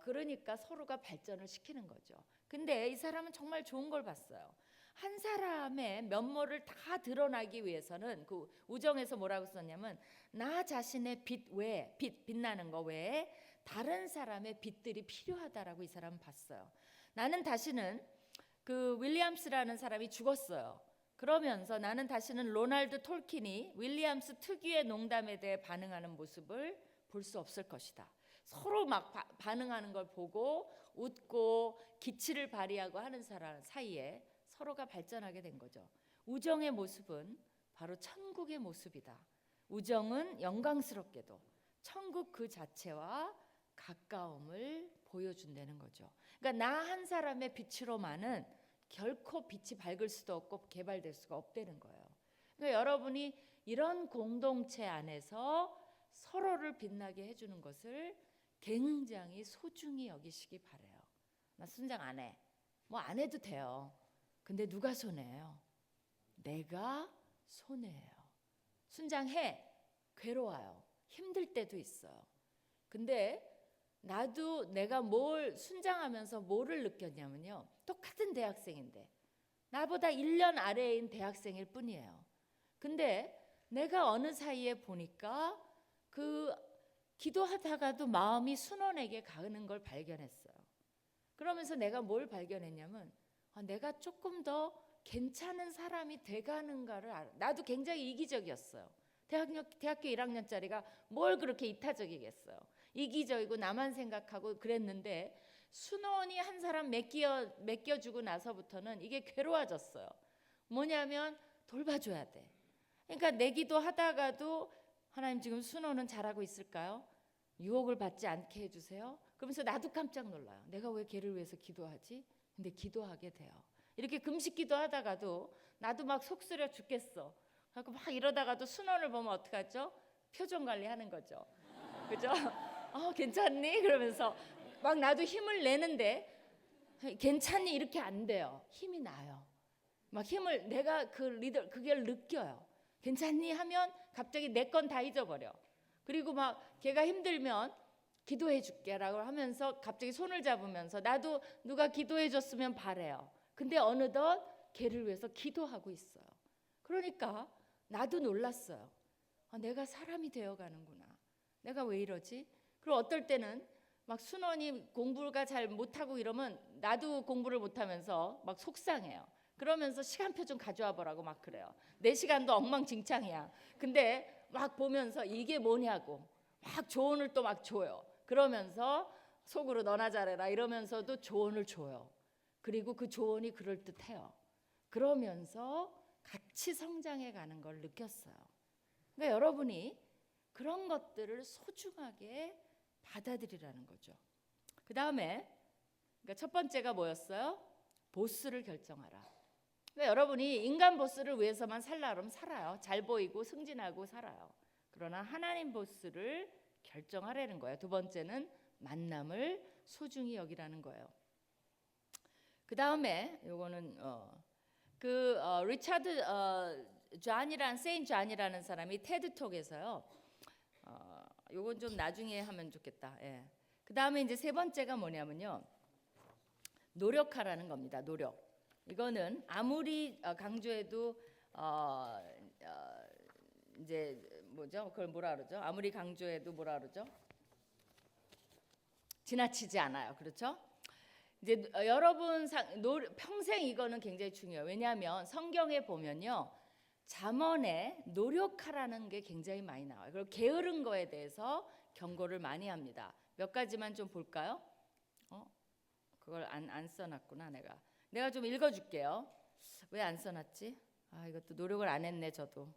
[SPEAKER 1] 그러니까 서로가 발전을 시키는 거죠. 근데 이 사람은 정말 좋은 걸 봤어요. 한 사람의 면모를 다 드러나기 위해서는 그 우정에서 뭐라고 썼냐면 나 자신의 빛 외에 빛나는 거 외에 다른 사람의 빛들이 필요하다라고 이 사람은 봤어요. 나는 다시는 그 윌리엄스라는 사람이 죽었어요. 그러면서 나는 다시는 로널드 톨킨이 윌리엄스 특유의 농담에 대해 반응하는 모습을 볼 수 없을 것이다. 서로 막 반응하는 걸 보고 웃고 기치를 발휘하고 하는 사람 사이에 서로가 발전하게 된 거죠. 우정의 모습은 바로 천국의 모습이다. 우정은 영광스럽게도 천국 그 자체와 가까움을 보여준다는 거죠. 그러니까 나 한 사람의 빛으로만은 결코 빛이 밝을 수도 없고 개발될 수가 없다는 거예요. 그러니까 여러분이 이런 공동체 안에서 서로를 빛나게 해주는 것을 굉장히 소중히 여기시기 바라요. 나 순장 안 해. 뭐 안 해도 돼요. 근데 누가 손해요? 내가 손해예요. 순장해. 괴로워요. 힘들 때도 있어요. 근데 나도 내가 뭘 순장하면서 뭐를 느꼈냐면요. 똑같은 대학생인데 나보다 1년 아래인 대학생일 뿐이에요. 근데 내가 어느 사이에 보니까 그 기도하다가도 마음이 순원에게 가는 걸 발견했어요. 그러면서 내가 뭘 발견했냐면 내가 조금 더 괜찮은 사람이 돼가는가를 알아. 나도 굉장히 이기적이었어요. 대학교 1학년짜리가 뭘 그렇게 이타적이겠어요. 이기적이고 나만 생각하고 그랬는데 순원이 한 사람 맡겨주고 나서부터는 이게 괴로워졌어요. 뭐냐면 돌봐줘야 돼. 그러니까 내 기도하다가도 하나님 지금 순원은 잘하고 있을까요? 유혹을 받지 않게 해주세요. 그러면서 나도 깜짝 놀라요. 내가 왜 걔를 위해서 기도하지? 근데 기도하게 돼요. 이렇게 금식 기도하다가도 나도 막 속쓰려 죽겠어. 그래서 막 이러다가도 순원을 보면 어떡하죠? 표정 관리하는 거죠. 그죠? 괜찮니? 그러면서 막 나도 힘을 내는데 괜찮니? 이렇게 안 돼요. 힘이 나요. 막 힘을 내가 그 리더 그걸 느껴요. 괜찮니? 하면 갑자기 내 건 다 잊어버려. 그리고 막 걔가 힘들면 기도해 줄게라고 하면서 갑자기 손을 잡으면서 나도 누가 기도해 줬으면 바래요. 근데 어느덧 걔를 위해서 기도하고 있어요. 그러니까 나도 놀랐어요. 내가 사람이 되어가는구나. 내가 왜 이러지? 그리고 어떨 때는 막 순원이 공부가 잘 못하고 이러면 나도 공부를 못하면서 막 속상해요. 그러면서 시간표 좀 가져와 보라고 막 그래요. 내 시간도 엉망진창이야. 근데 막 보면서 이게 뭐냐고 막 조언을 또 막 줘요. 그러면서 속으로 너나 잘해라 이러면서도 조언을 줘요. 그리고 그 조언이 그럴듯해요. 그러면서 같이 성장해 가는 걸 느꼈어요. 그러니까 여러분이 그런 것들을 소중하게 받아들이라는 거죠. 그 다음에 그러니까 첫 번째가 뭐였어요? 보스를 결정하라. 그러니까 여러분이 인간 보스를 위해서만 살라 그러면 살아요. 잘 보이고 승진하고 살아요. 그러나 하나님 보스를 결정하라는 거예요. 두 번째는 만남을 소중히 여기라는 거예요. 그 다음에 요거는 리차드 세인 존이라는 사람이 테드톡에서요. 요건 좀 나중에 하면 좋겠다. 예. 그 다음에 이제 세 번째가 뭐냐면요. 노력하라는 겁니다. 노력. 이거는 아무리 강조해도 이제 뭐죠? 그걸 뭐라 그러죠? 아무리 강조해도 뭐라 그러죠? 지나치지 않아요. 그렇죠? 이제 여러분 평생 이거는 굉장히 중요해요. 왜냐하면 성경에 보면요. 잠언에 노력하라는 게 굉장히 많이 나와요. 그리고 게으른 거에 대해서 경고를 많이 합니다. 몇 가지만 좀 볼까요? 그걸 안 써놨구나 내가 좀 읽어줄게요. 왜 안 써놨지? 이것도 노력을 안 했네 저도.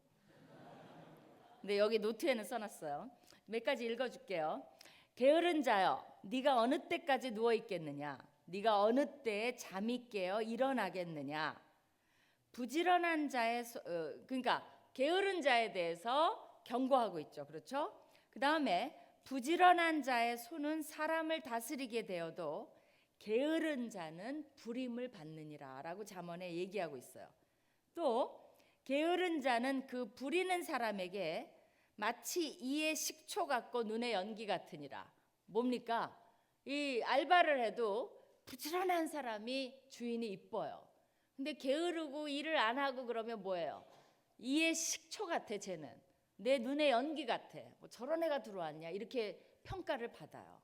[SPEAKER 1] 근데 여기 노트에는 써놨어요. 몇 가지 읽어줄게요. 게으른 자여, 네가 어느 때까지 누워 있겠느냐? 네가 어느 때에 잠이 깨어 일어나겠느냐? 부지런한 자의 그러니까 게으른 자에 대해서 경고하고 있죠. 그렇죠? 그 다음에 부지런한 자의 손은 사람을 다스리게 되어도 게으른 자는 불임을 받느니라 라고 잠언에 얘기하고 있어요. 또 게으른 자는 그 부리는 사람에게 마치 이의 식초 같고 눈의 연기 같으니라. 뭡니까? 이 알바를 해도 부지런한 사람이 주인이 이뻐요. 근데 게으르고 일을 안 하고 그러면 뭐예요? 이의 식초 같아 쟤는. 내 눈의 연기 같아. 뭐 저런 애가 들어왔냐 이렇게 평가를 받아요.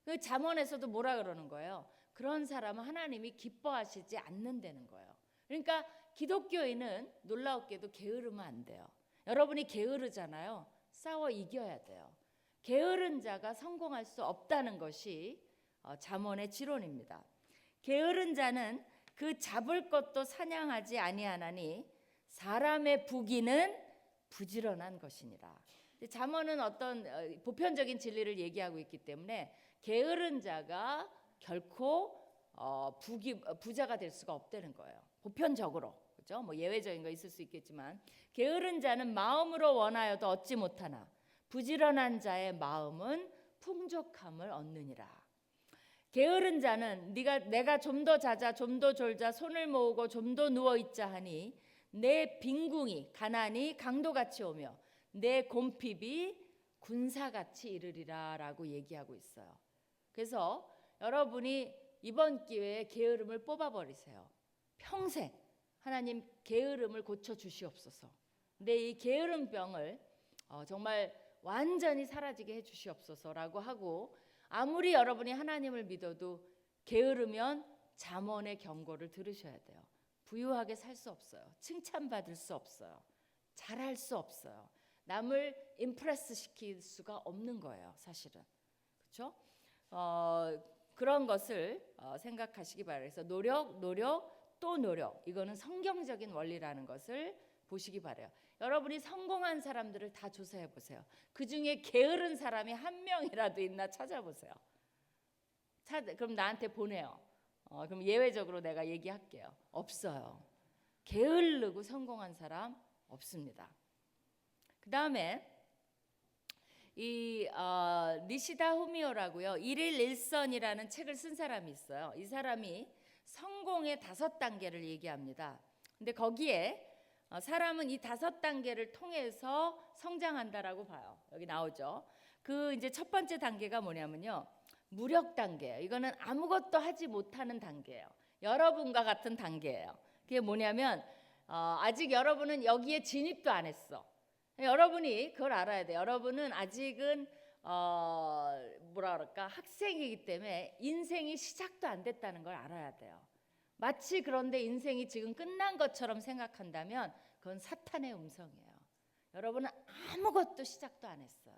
[SPEAKER 1] 그 잠언에서도 뭐라 그러는 거예요? 그런 사람은 하나님이 기뻐하시지 않는다는 거예요. 그러니까 기독교인은 놀라웠게도 게으르면 안 돼요. 여러분이 게으르잖아요. 싸워 이겨야 돼요. 게으른 자가 성공할 수 없다는 것이 잠언의 지론입니다. 게으른 자는 그 잡을 것도 사냥하지 아니하나니 사람의 부귀는 부지런한 것이니라. 잠언은 어떤 보편적인 진리를 얘기하고 있기 때문에 게으른 자가 결코 부자가 될 수가 없다는 거예요. 보편적으로. 그렇죠? 뭐 예외적인 거 있을 수 있겠지만 게으른 자는 마음으로 원하여도 얻지 못하나 부지런한 자의 마음은 풍족함을 얻느니라. 게으른 자는 내가 좀 더 자자 좀 더 졸자 손을 모으고 좀 더 누워 있자 하니 내 빈궁이 가난이 강도같이 오며 내 곰핍이 군사같이 이르리라라고 얘기하고 있어요. 그래서 여러분이 이번 기회에 게으름을 뽑아버리세요. 평생 하나님 게으름을 고쳐 주시옵소서. 근데 이 게으름병을 정말 완전히 사라지게 해 주시옵소서라고 하고, 아무리 여러분이 하나님을 믿어도 게으르면 잠언의 경고를 들으셔야 돼요. 부유하게 살 수 없어요. 칭찬받을 수 없어요. 잘할 수 없어요. 남을 임프레스 시킬 수가 없는 거예요, 사실은. 그렇죠? 그런 것을 생각하시기 바라요. 그래서 노력, 또 노력. 이거는 성경적인 원리라는 것을 보시기 바라요. 여러분이 성공한 사람들을 다 조사해 보세요. 그 중에 게으른 사람이 한 명이라도 있나 찾아보세요. 그럼 나한테 보내요. 그럼 예외적으로 내가 얘기할게요. 없어요. 게으르고 성공한 사람 없습니다. 그 다음에 이 니시다 후미오라고요. 일일 일선이라는 책을 쓴 사람이 있어요. 이 사람이 성공의 5단계를 얘기합니다. 근데 거기에 사람은 이 5단계를 통해서 성장한다라고 봐요. 여기 나오죠. 그 이제 첫 번째 단계가 뭐냐면요. 무력 단계예요. 이거는 아무것도 하지 못하는 단계예요. 여러분과 같은 단계예요. 그게 뭐냐면 아직 여러분은 여기에 진입도 안 했어. 여러분이 그걸 알아야 돼요. 여러분은 아직은 뭐라 그럴까, 학생이기 때문에 인생이 시작도 안 됐다는 걸 알아야 돼요. 마치 그런데 인생이 지금 끝난 것처럼 생각한다면 그건 사탄의 음성이에요. 여러분은 아무것도 시작도 안 했어요.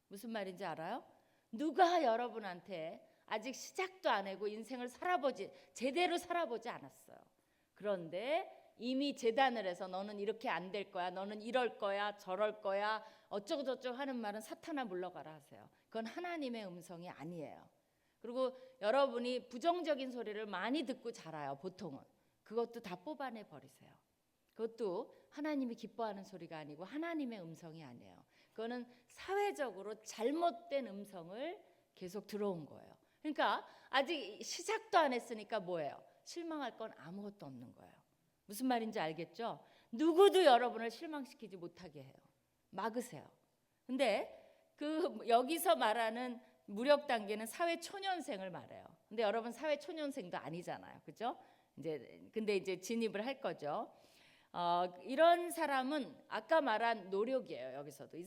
[SPEAKER 1] 무슨 말인지 알아요? 누가 여러분한테 아직 시작도 안 하고 인생을 제대로 살아보지 않았어요. 그런데 이미 제단을 해서 너는 이렇게 안 될 거야, 너는 이럴 거야, 저럴 거야, 어쩌고 저쩌고 하는 말은 사탄아 물러가라 하세요. 그건 하나님의 음성이 아니에요. 그리고 여러분이 부정적인 소리를 많이 듣고 자라요. 보통은. 그것도 다 뽑아내 버리세요. 그것도 하나님이 기뻐하는 소리가 아니고 하나님의 음성이 아니에요. 그거는 사회적으로 잘못된 음성을 계속 들어온 거예요. 그러니까 아직 시작도 안 했으니까 뭐예요? 실망할 건 아무것도 없는 거예요. 무슨 말인지 알겠죠? 누구도 여러분을 실망시키지 못하게 해요. 막으세요. 근데 여기서 말하는 무력 단계는 사회 초년생을 말해요. 근데 여러분 사회 초년생도 아니잖아요. 그죠? 근데 이제 진입을 할 거죠. 이런 사람은 아까 말한 노력이에요. 여기서도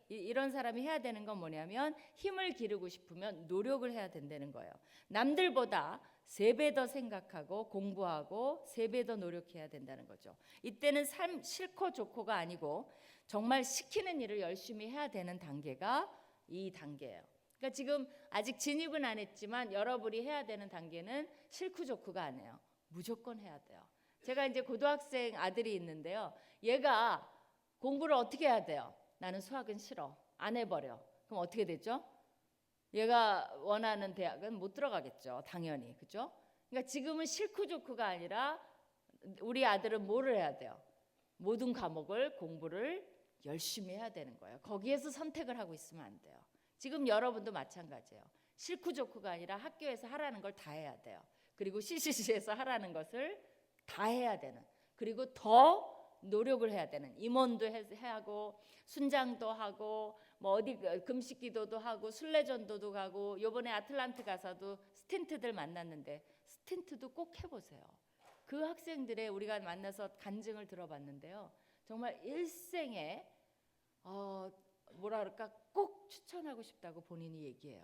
[SPEAKER 1] 이런 사람이 해야 되는 건 뭐냐면 힘을 기르고 싶으면 노력을 해야 된다는 거예요. 남들보다 3배 더 생각하고 공부하고 3배 더 노력해야 된다는 거죠. 이때는 삶 싫고 좋고가 아니고 정말 시키는 일을 열심히 해야 되는 단계가 이 단계예요. 그러니까 지금 아직 진입은 안 했지만 여러분이 해야 되는 단계는 싫고 좋고가 아니에요. 무조건 해야 돼요. 제가 이제 고등학생 아들이 있는데요. 얘가 공부를 어떻게 해야 돼요? 나는 수학은 싫어. 안 해버려. 그럼 어떻게 되죠? 얘가 원하는 대학은 못 들어가겠죠. 당연히. 그죠? 그러니까 지금은 싫고 좋고가 아니라 우리 아들은 뭐를 해야 돼요? 모든 과목을 공부를 열심히 해야 되는 거예요. 거기에서 선택을 하고 있으면 안 돼요. 지금 여러분도 마찬가지예요. 싫고 좋고가 아니라 학교에서 하라는 걸 다 해야 돼요. 그리고 CCC에서 하라는 것을 다 해야 되는, 그리고 더 노력을 해야 되는, 임원도 하고 순장도 하고 뭐 어디 금식 기도도 하고 순례전도도 가고, 요번에 아틀란트 가서도 스틴트들 만났는데 스틴트도 꼭 해보세요. 그 학생들의 우리가 만나서 간증을 들어봤는데요. 정말 일생에 뭐라 그럴까, 꼭 추천하고 싶다고 본인이 얘기해요.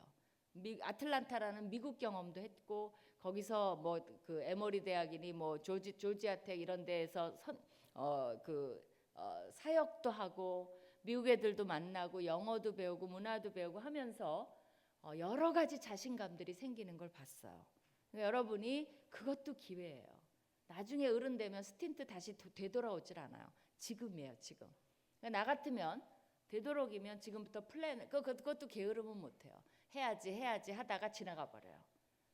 [SPEAKER 1] 아틀란타라는 미국 경험도 했고, 거기서 뭐 그 에머리 대학이니 뭐 조지아 텍 이런 데에서 사역도 하고, 미국 애들도 만나고 영어도 배우고 문화도 배우고 하면서 여러 가지 자신감들이 생기는 걸 봤어요. 그러니까 여러분이 그것도 기회예요. 나중에 어른 되면 스틴트 다시 되돌아오질 않아요. 지금이에요, 지금. 그러니까 나 같으면 되도록이면 지금부터 플랜, 그것도 게으르면 못해요. 해야지 하다가 지나가 버려요.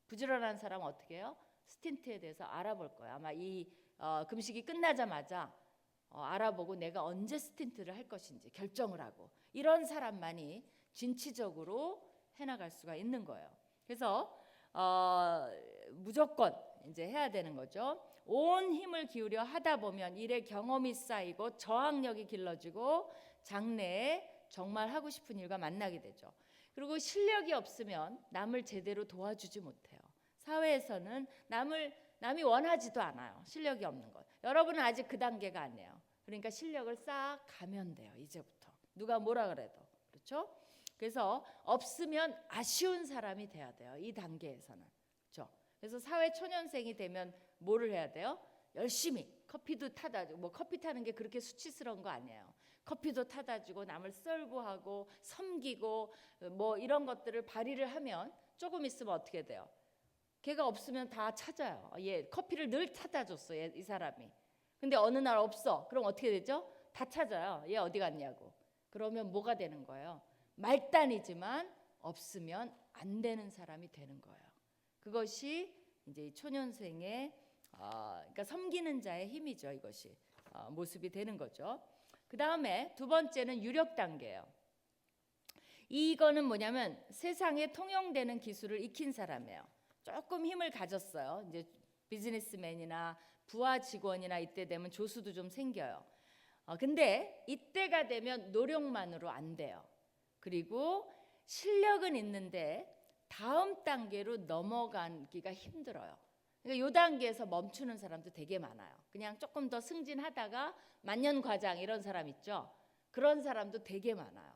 [SPEAKER 1] 부지런한 사람은 어떻게 해요? 스틴트에 대해서 알아볼 거예요. 아마 이 금식이 끝나자마자 알아보고 내가 언제 스틴트를 할 것인지 결정을 하고, 이런 사람만이 진취적으로 해나갈 수가 있는 거예요. 그래서 무조건 이제 해야 되는 거죠. 온 힘을 기울여 하다 보면 일의 경험이 쌓이고 저항력이 길러지고 장래에 정말 하고 싶은 일과 만나게 되죠. 그리고 실력이 없으면 남을 제대로 도와주지 못해요. 사회에서는 남이 원하지도 않아요. 실력이 없는 것. 여러분은 아직 그 단계가 아니에요. 그러니까 실력을 쌓아가면 돼요. 이제부터. 누가 뭐라 그래도. 그렇죠? 그래서 없으면 아쉬운 사람이 돼야 돼요. 이 단계에서는. 그렇죠? 그래서 사회 초년생이 되면 뭐를 해야 돼요? 열심히 커피도 타다 주고, 뭐 커피 타는 게 그렇게 수치스러운 거 아니에요. 커피도 타다 주고 남을 썰고 하고 섬기고 뭐 이런 것들을 발휘를 하면 조금 있으면 어떻게 돼요? 걔가 없으면 다 찾아요. 얘 커피를 늘 타다 줬어, 이 사람이. 근데 어느 날 없어. 그럼 어떻게 되죠? 다 찾아요. 얘 어디 갔냐고. 그러면 뭐가 되는 거예요? 말단이지만 없으면 안 되는 사람이 되는 거예요. 그것이 이제 초년생의 그러니까 섬기는 자의 힘이죠. 이것이 모습이 되는 거죠. 그 다음에 두 번째는 유력 단계예요. 이거는 뭐냐면 세상에 통용되는 기술을 익힌 사람이에요. 조금 힘을 가졌어요. 이제 비즈니스맨이나 부하 직원이나 이때 되면 조수도 좀 생겨요. 근데 이때가 되면 노력만으로 안 돼요. 그리고 실력은 있는데 다음 단계로 넘어가기가 힘들어요. 그러니까 이 단계에서 멈추는 사람도 되게 많아요. 그냥 조금 더 승진하다가 만년과장 이런 사람 있죠. 그런 사람도 되게 많아요.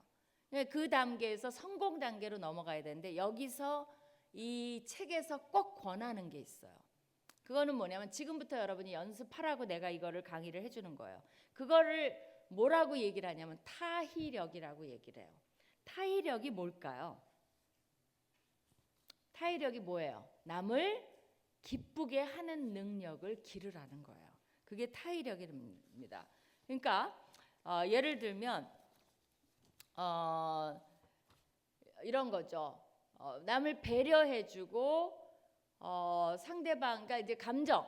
[SPEAKER 1] 그러니까 그 단계에서 성공 단계로 넘어가야 되는데 여기서 이 책에서 꼭 권하는 게 있어요. 그거는 뭐냐면 지금부터 여러분이 연습하라고 내가 이거를 강의를 해주는 거예요. 그거를 뭐라고 얘기를 하냐면 타의력이라고 얘기를 해요. 타의력이 뭘까요? 타의력이 뭐예요? 남을 기쁘게 하는 능력을 기르라는 거예요. 그게 타의력입니다. 그러니까 예를 들면 이런 거죠. 남을 배려해주고 상대방, 그러니까 이제 감정,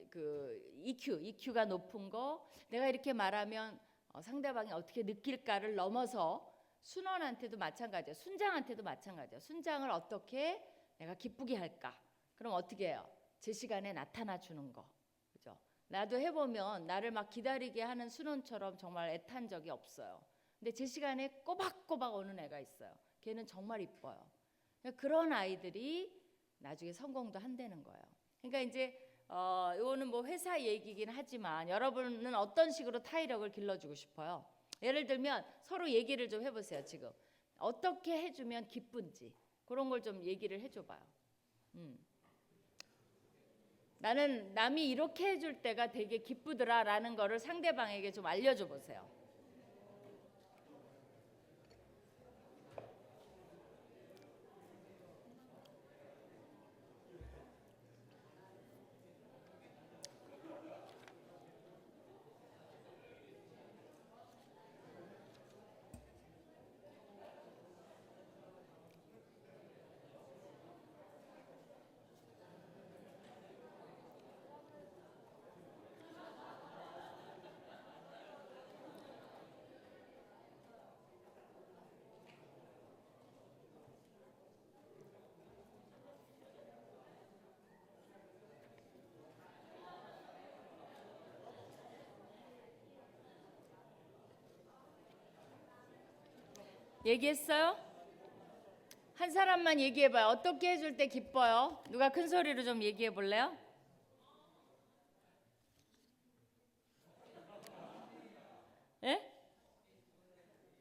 [SPEAKER 1] 그 EQ가 높은 거, 내가 이렇게 말하면 상대방이 어떻게 느낄까를 넘어서 순원한테도 마찬가지예요. 순장한테도 마찬가지예요. 순장을 어떻게 내가 기쁘게 할까? 그럼 어떻게 해요? 제 시간에 나타나 주는 거, 그죠? 나도 해보면 나를 막 기다리게 하는 순원처럼 정말 애탄 적이 없어요. 근데 제 시간에 꼬박꼬박 오는 애가 있어요. 걔는 정말 이뻐요. 그런 아이들이 나중에 성공도 한다는 거예요. 그러니까 이제 이거는 뭐 회사 얘기긴 하지만 여러분은 어떤 식으로 타의력을 길러주고 싶어요? 예를 들면 서로 얘기를 좀 해보세요. 지금 어떻게 해주면 기쁜지 그런 걸 좀 얘기를 해줘봐요. 나는 남이 이렇게 해줄 때가 되게 기쁘더라라는 거를 상대방에게 좀 알려줘 보세요. 얘기했어요? 한 사람만 얘기해봐요. 어떻게 해줄 때 기뻐요? 누가 큰 소리로 좀 얘기해 볼래요? 예?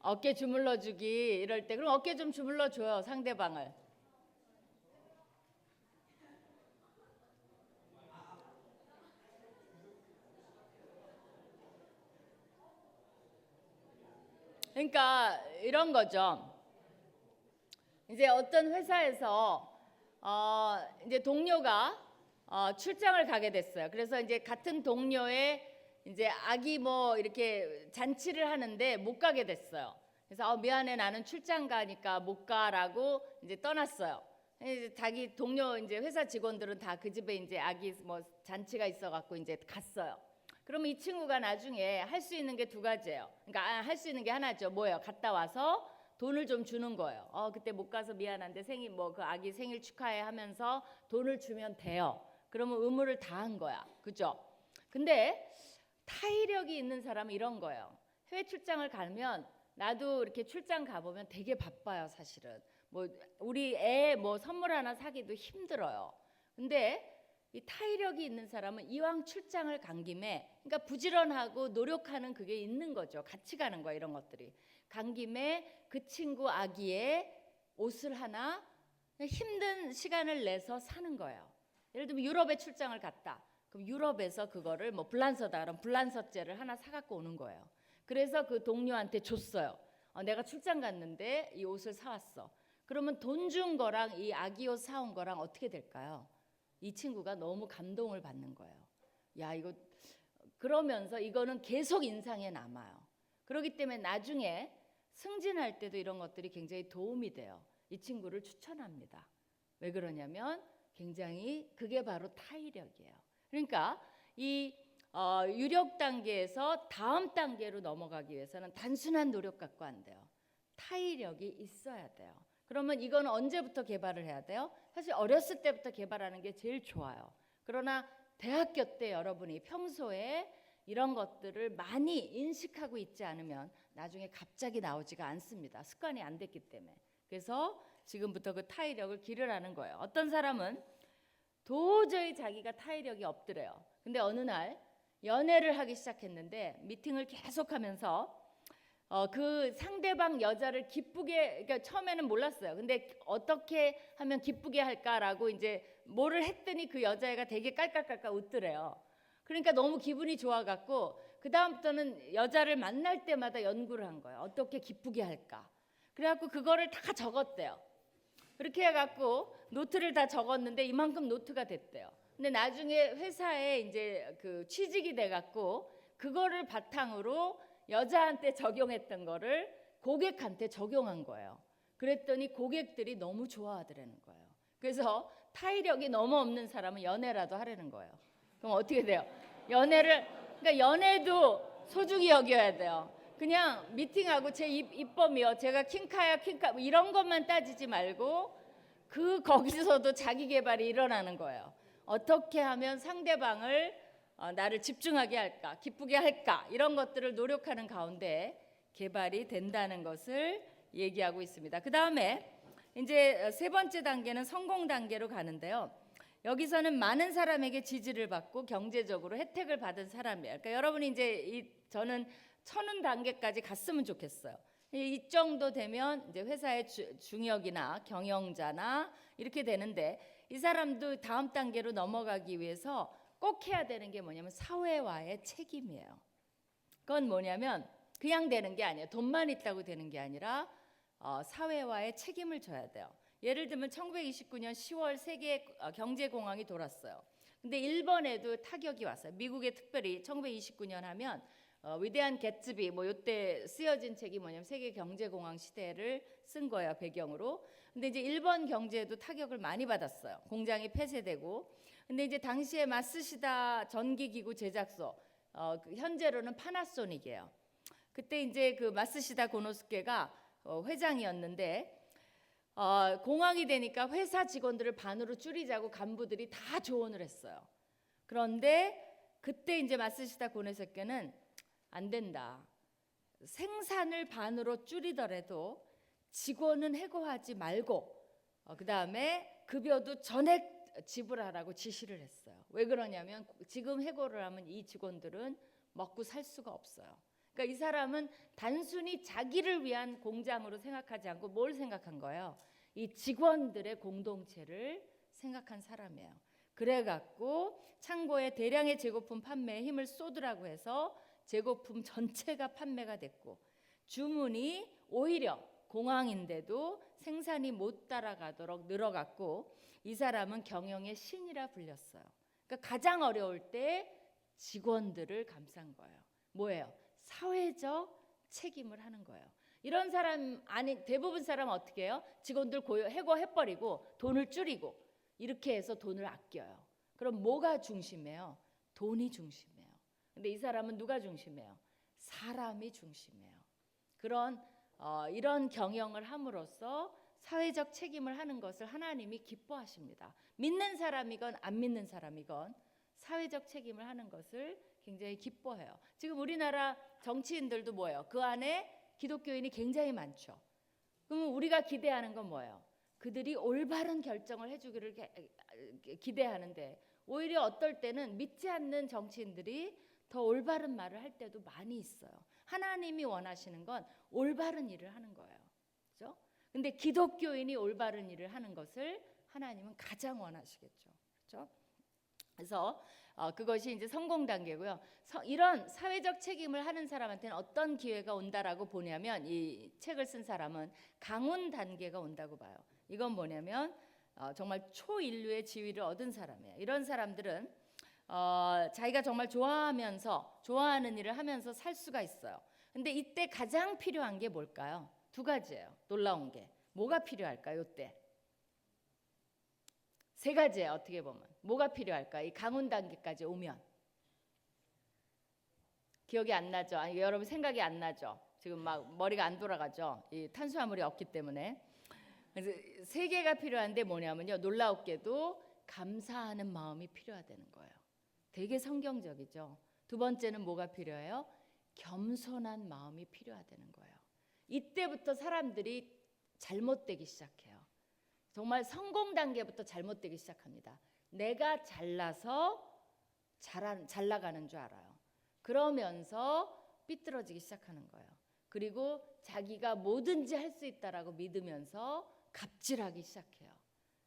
[SPEAKER 1] 어깨 주물러주기 이럴 때. 그럼 어깨 좀 주물러줘요, 상대방을. 그러니까 이런 거죠. 이제 어떤 회사에서 이제 동료가 출장을 가게 됐어요. 그래서 이제 같은 동료의 이제 아기 뭐 이렇게 잔치를 하는데 못 가게 됐어요. 그래서 미안해, 나는 출장 가니까 못 가라고 이제 떠났어요. 이제 자기 동료 이제 회사 직원들은 다 그 집에 이제 아기 뭐 잔치가 있어갖고 이제 갔어요. 그러면 이 친구가 나중에 할 수 있는 게 두 가지예요. 그러니까 할 수 있는 게 하나죠. 뭐예요? 갔다 와서 돈을 좀 주는 거예요. 그때 못 가서 미안한데 생일 뭐 그 아기 생일 축하해 하면서 돈을 주면 돼요. 그러면 의무를 다한 거야. 그죠? 근데 타이력이 있는 사람은 이런 거예요. 해외 출장을 가면 나도 이렇게 출장 가보면 되게 바빠요, 사실은. 뭐 우리 애 뭐 선물 하나 사기도 힘들어요. 근데 이 타이력이 있는 사람은 이왕 출장을 간 김에, 그러니까 부지런하고 노력하는 그게 있는 거죠. 같이 가는 거야, 이런 것들이. 간 김에 그 친구 아기의 옷을 하나 힘든 시간을 내서 사는 거예요. 예를 들면 유럽에 출장을 갔다. 그럼 유럽에서 그거를 뭐 불란서다 그럼 불란서째를 하나 사갖고 오는 거예요. 그래서 그 동료한테 줬어요. 내가 출장 갔는데 이 옷을 사왔어. 그러면 돈 준 거랑 이 아기 옷 사온 거랑 어떻게 될까요? 이 친구가 너무 감동을 받는 거예요. 야, 이거 그러면서 이거는 계속 인상에 남아요. 그렇기 때문에 나중에 승진할 때도 이런 것들이 굉장히 도움이 돼요. 이 친구를 추천합니다. 왜 그러냐면 굉장히 그게 바로 타이력이에요. 그러니까 이 유력 단계에서 다음 단계로 넘어가기 위해서는 단순한 노력 갖고 안 돼요. 타이력이 있어야 돼요. 그러면 이건 언제부터 개발을 해야 돼요? 사실 어렸을 때부터 개발하는 게 제일 좋아요. 그러나 대학교 때 여러분이 평소에 이런 것들을 많이 인식하고 있지 않으면 나중에 갑자기 나오지가 않습니다. 습관이 안 됐기 때문에. 그래서 지금부터 그 타이력을 기르라는 거예요. 어떤 사람은 도저히 자기가 타이력이 없더래요. 근데 어느 날 연애를 하기 시작했는데 미팅을 계속하면서 그 상대방 여자를 기쁘게, 그러니까 처음에는 몰랐어요. 근데 어떻게 하면 기쁘게 할까라고 이제 뭐를 했더니 그 여자애가 되게 깔깔깔깔 웃더래요. 그러니까 너무 기분이 좋아갖고 그 다음부터는 여자를 만날 때마다 연구를 한 거예요. 어떻게 기쁘게 할까. 그래갖고 그거를 다 적었대요. 그렇게 해갖고 노트를 다 적었는데 이만큼 노트가 됐대요. 근데 나중에 회사에 이제 그 취직이 돼갖고 그거를 바탕으로 여자한테 적용했던 거를 고객한테 적용한 거예요. 그랬더니 고객들이 너무 좋아하더라는 거예요. 그래서 타이력이 너무 없는 사람은 연애라도 하라는 거예요. 그럼 어떻게 돼요? 그러니까 연애도 소중히 여겨야 돼요. 그냥 미팅하고 제 입범이요. 제가 킹카야 뭐 이런 것만 따지지 말고 거기서도 자기 개발이 일어나는 거예요. 어떻게 하면 상대방을 나를 집중하게 할까, 기쁘게 할까 이런 것들을 노력하는 가운데 개발이 된다는 것을 얘기하고 있습니다. 그 다음에 이제 세 번째 단계는 성공 단계로 가는데요. 여기서는 많은 사람에게 지지를 받고 경제적으로 혜택을 받은 사람이에요. 그러니까 여러분이 이제 저는 천운 단계까지 갔으면 좋겠어요. 이 정도 되면 이제 회사의 중역이나 경영자나 이렇게 되는데 이 사람도 다음 단계로 넘어가기 위해서 꼭 해야 되는 게 뭐냐면 사회와의 책임이에요. 그건 뭐냐면 그냥 되는 게 아니에요. 돈만 있다고 되는 게 아니라 사회와의 책임을 져야 돼요. 예를 들면 1929년 10월 세계 경제공황이 돌았어요. 근데 일본에도 타격이 왔어요. 미국에 특별히 1929년 하면 위대한 개츠비 뭐 이때 쓰여진 책이 뭐냐면 세계 경제공황 시대를 쓴 거예요, 배경으로. 근데 이제 일본 경제도 타격을 많이 받았어요. 공장이 폐쇄되고. 근데 이제 당시에 마쓰시다 전기기구 제작소 현재로는 파나소닉이에요. 그때 이제 그 마쓰시다 고노스케가 회장이었는데 공황이 되니까 회사 직원들을 반으로 줄이자고 간부들이 다 조언을 했어요. 그런데 그때 이제 마쓰시다 고노스케는 안 된다. 생산을 반으로 줄이더라도 직원은 해고하지 말고 그 다음에 급여도 전액 지불하라고 지시를 했어요. 왜 그러냐면 지금 해고를 하면 이 직원들은 먹고 살 수가 없어요. 그러니까 이 사람은 단순히 자기를 위한 공장으로 생각하지 않고 뭘 생각한 거예요? 이 직원들의 공동체를 생각한 사람이에요. 그래갖고 창고에 대량의 재고품 판매에 힘을 쏟으라고 해서 재고품 전체가 판매가 됐고 주문이 오히려 공황인데도 생산이 못 따라가도록 늘어갔고, 이 사람은 경영의 신이라 불렸어요. 그러니까 가장 어려울 때 직원들을 감싼 거예요. 뭐예요? 사회적 책임을 하는 거예요. 이런 사람 아니 대부분 사람은 어떻게 해요? 직원들 해고해버리고 돈을 줄이고 이렇게 해서 돈을 아껴요. 그럼 뭐가 중심이에요? 돈이 중심이에요. 근데 이 사람은 누가 중심이에요? 사람이 중심이에요. 이런 경영을 함으로써 사회적 책임을 하는 것을 하나님이 기뻐하십니다. 믿는 사람이건 안 믿는 사람이건 사회적 책임을 하는 것을 굉장히 기뻐해요. 지금 우리나라 정치인들도 뭐예요? 그 안에 기독교인이 굉장히 많죠. 그러면 우리가 기대하는 건 뭐예요? 그들이 올바른 결정을 해주기를 기대하는데, 오히려 어떨 때는 믿지 않는 정치인들이 더 올바른 말을 할 때도 많이 있어요. 하나님이 원하시는 건 올바른 일을 하는 거예요. 그렇죠? 근데 기독교인이 올바른 일을 하는 것을 하나님은 가장 원하시겠죠. 그렇죠? 그래서 그것이 이제 성공 단계고요. 이런 사회적 책임을 하는 사람한테는 어떤 기회가 온다라고 보냐면, 이 책을 쓴 사람은 강운 단계가 온다고 봐요. 이건 뭐냐면 정말 초인류의 지위를 얻은 사람이에요. 이런 사람들은 자기가 정말 좋아하는 일을 하면서 살 수가 있어요. 근데 이때 가장 필요한 게 뭘까요? 두 가지예요. 놀라운 게 뭐가 필요할까요? 이때 세 가지예요. 어떻게 보면 뭐가 필요할까? 이 강운 단계까지 오면 기억이 안 나죠? 아니, 여러분 생각이 안 나죠? 지금 막 머리가 안 돌아가죠? 이 탄수화물이 없기 때문에. 그래서 세 개가 필요한데 뭐냐면요, 놀라웠게도 감사하는 마음이 필요하다는 거예요. 되게 성경적이죠. 두 번째는 뭐가 필요해요? 겸손한 마음이 필요하다는 거예요. 이때부터 사람들이 잘못되기 시작해요. 정말 성공 단계부터 잘못되기 시작합니다. 내가 잘나서 잘 나가는 줄 알아요. 그러면서 삐뚤어지기 시작하는 거예요. 그리고 자기가 뭐든지 할 수 있다라고 믿으면서 갑질하기 시작해요.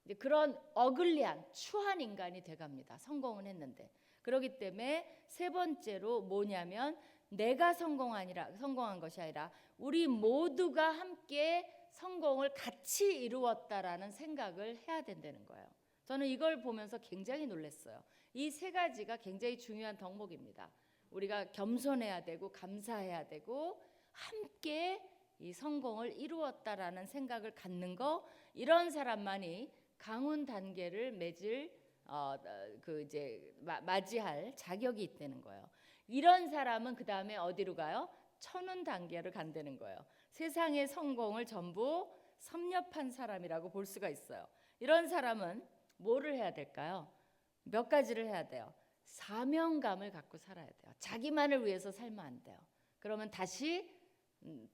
[SPEAKER 1] 이제 그런 어글리한 추한 인간이 돼갑니다. 성공은 했는데. 그렇기 때문에 세 번째로 뭐냐면, 내가 성공한 것이 아니라 우리 모두가 함께 성공을 같이 이루었다라는 생각을 해야 된다는 거예요. 저는 이걸 보면서 굉장히 놀랐어요. 이 세 가지가 굉장히 중요한 덕목입니다. 우리가 겸손해야 되고 감사해야 되고 함께 이 성공을 이루었다라는 생각을 갖는 거, 이런 사람만이 강운 단계를 맞이할 자격이 있다는 거예요. 이런 사람은 그 다음에 어디로 가요? 천운 단계를 간다는 거예요. 세상의 성공을 전부 섭렵한 사람이라고 볼 수가 있어요. 이런 사람은 뭐를 해야 될까요? 몇 가지를 해야 돼요. 사명감을 갖고 살아야 돼요. 자기만을 위해서 살면 안 돼요. 그러면 다시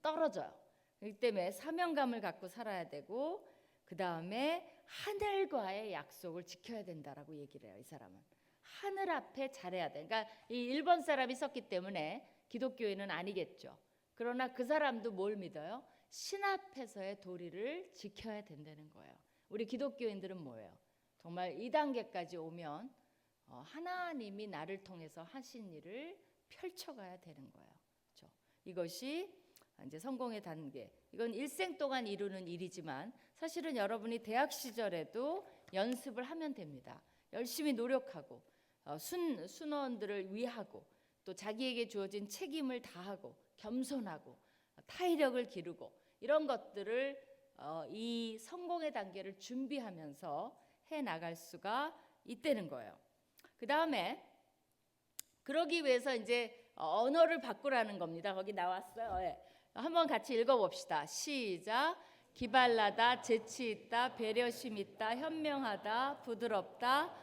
[SPEAKER 1] 떨어져요. 그렇기 때문에 사명감을 갖고 살아야 되고, 그 다음에 하늘과의 약속을 지켜야 된다라고 얘기를 해요. 이 사람은 하늘 앞에 잘해야 돼. 그러니까 이 일본 사람이 썼기 때문에 기독교인은 아니겠죠. 그러나 그 사람도 뭘 믿어요? 신 앞에서의 도리를 지켜야 된다는 거예요. 우리 기독교인들은 뭐예요? 정말 이 단계까지 오면 하나님이 나를 통해서 하신 일을 펼쳐가야 되는 거예요. 그렇죠? 이것이 이제 성공의 단계. 이건 일생 동안 이루는 일이지만 사실은 여러분이 대학 시절에도 연습을 하면 됩니다. 열심히 노력하고 순원들을 위하고 또 자기에게 주어진 책임을 다하고 겸손하고 타의력을 기르고 이런 것들을 이 성공의 단계를 준비하면서 해 나갈 수가 있다는 거예요. 그 다음에 그러기 위해서 이제 언어를 바꾸라는 겁니다. 거기 나왔어요. 네. 한번 같이 읽어봅시다. 시작. 기발나다, 재치 있다, 배려심 있다, 현명하다, 부드럽다,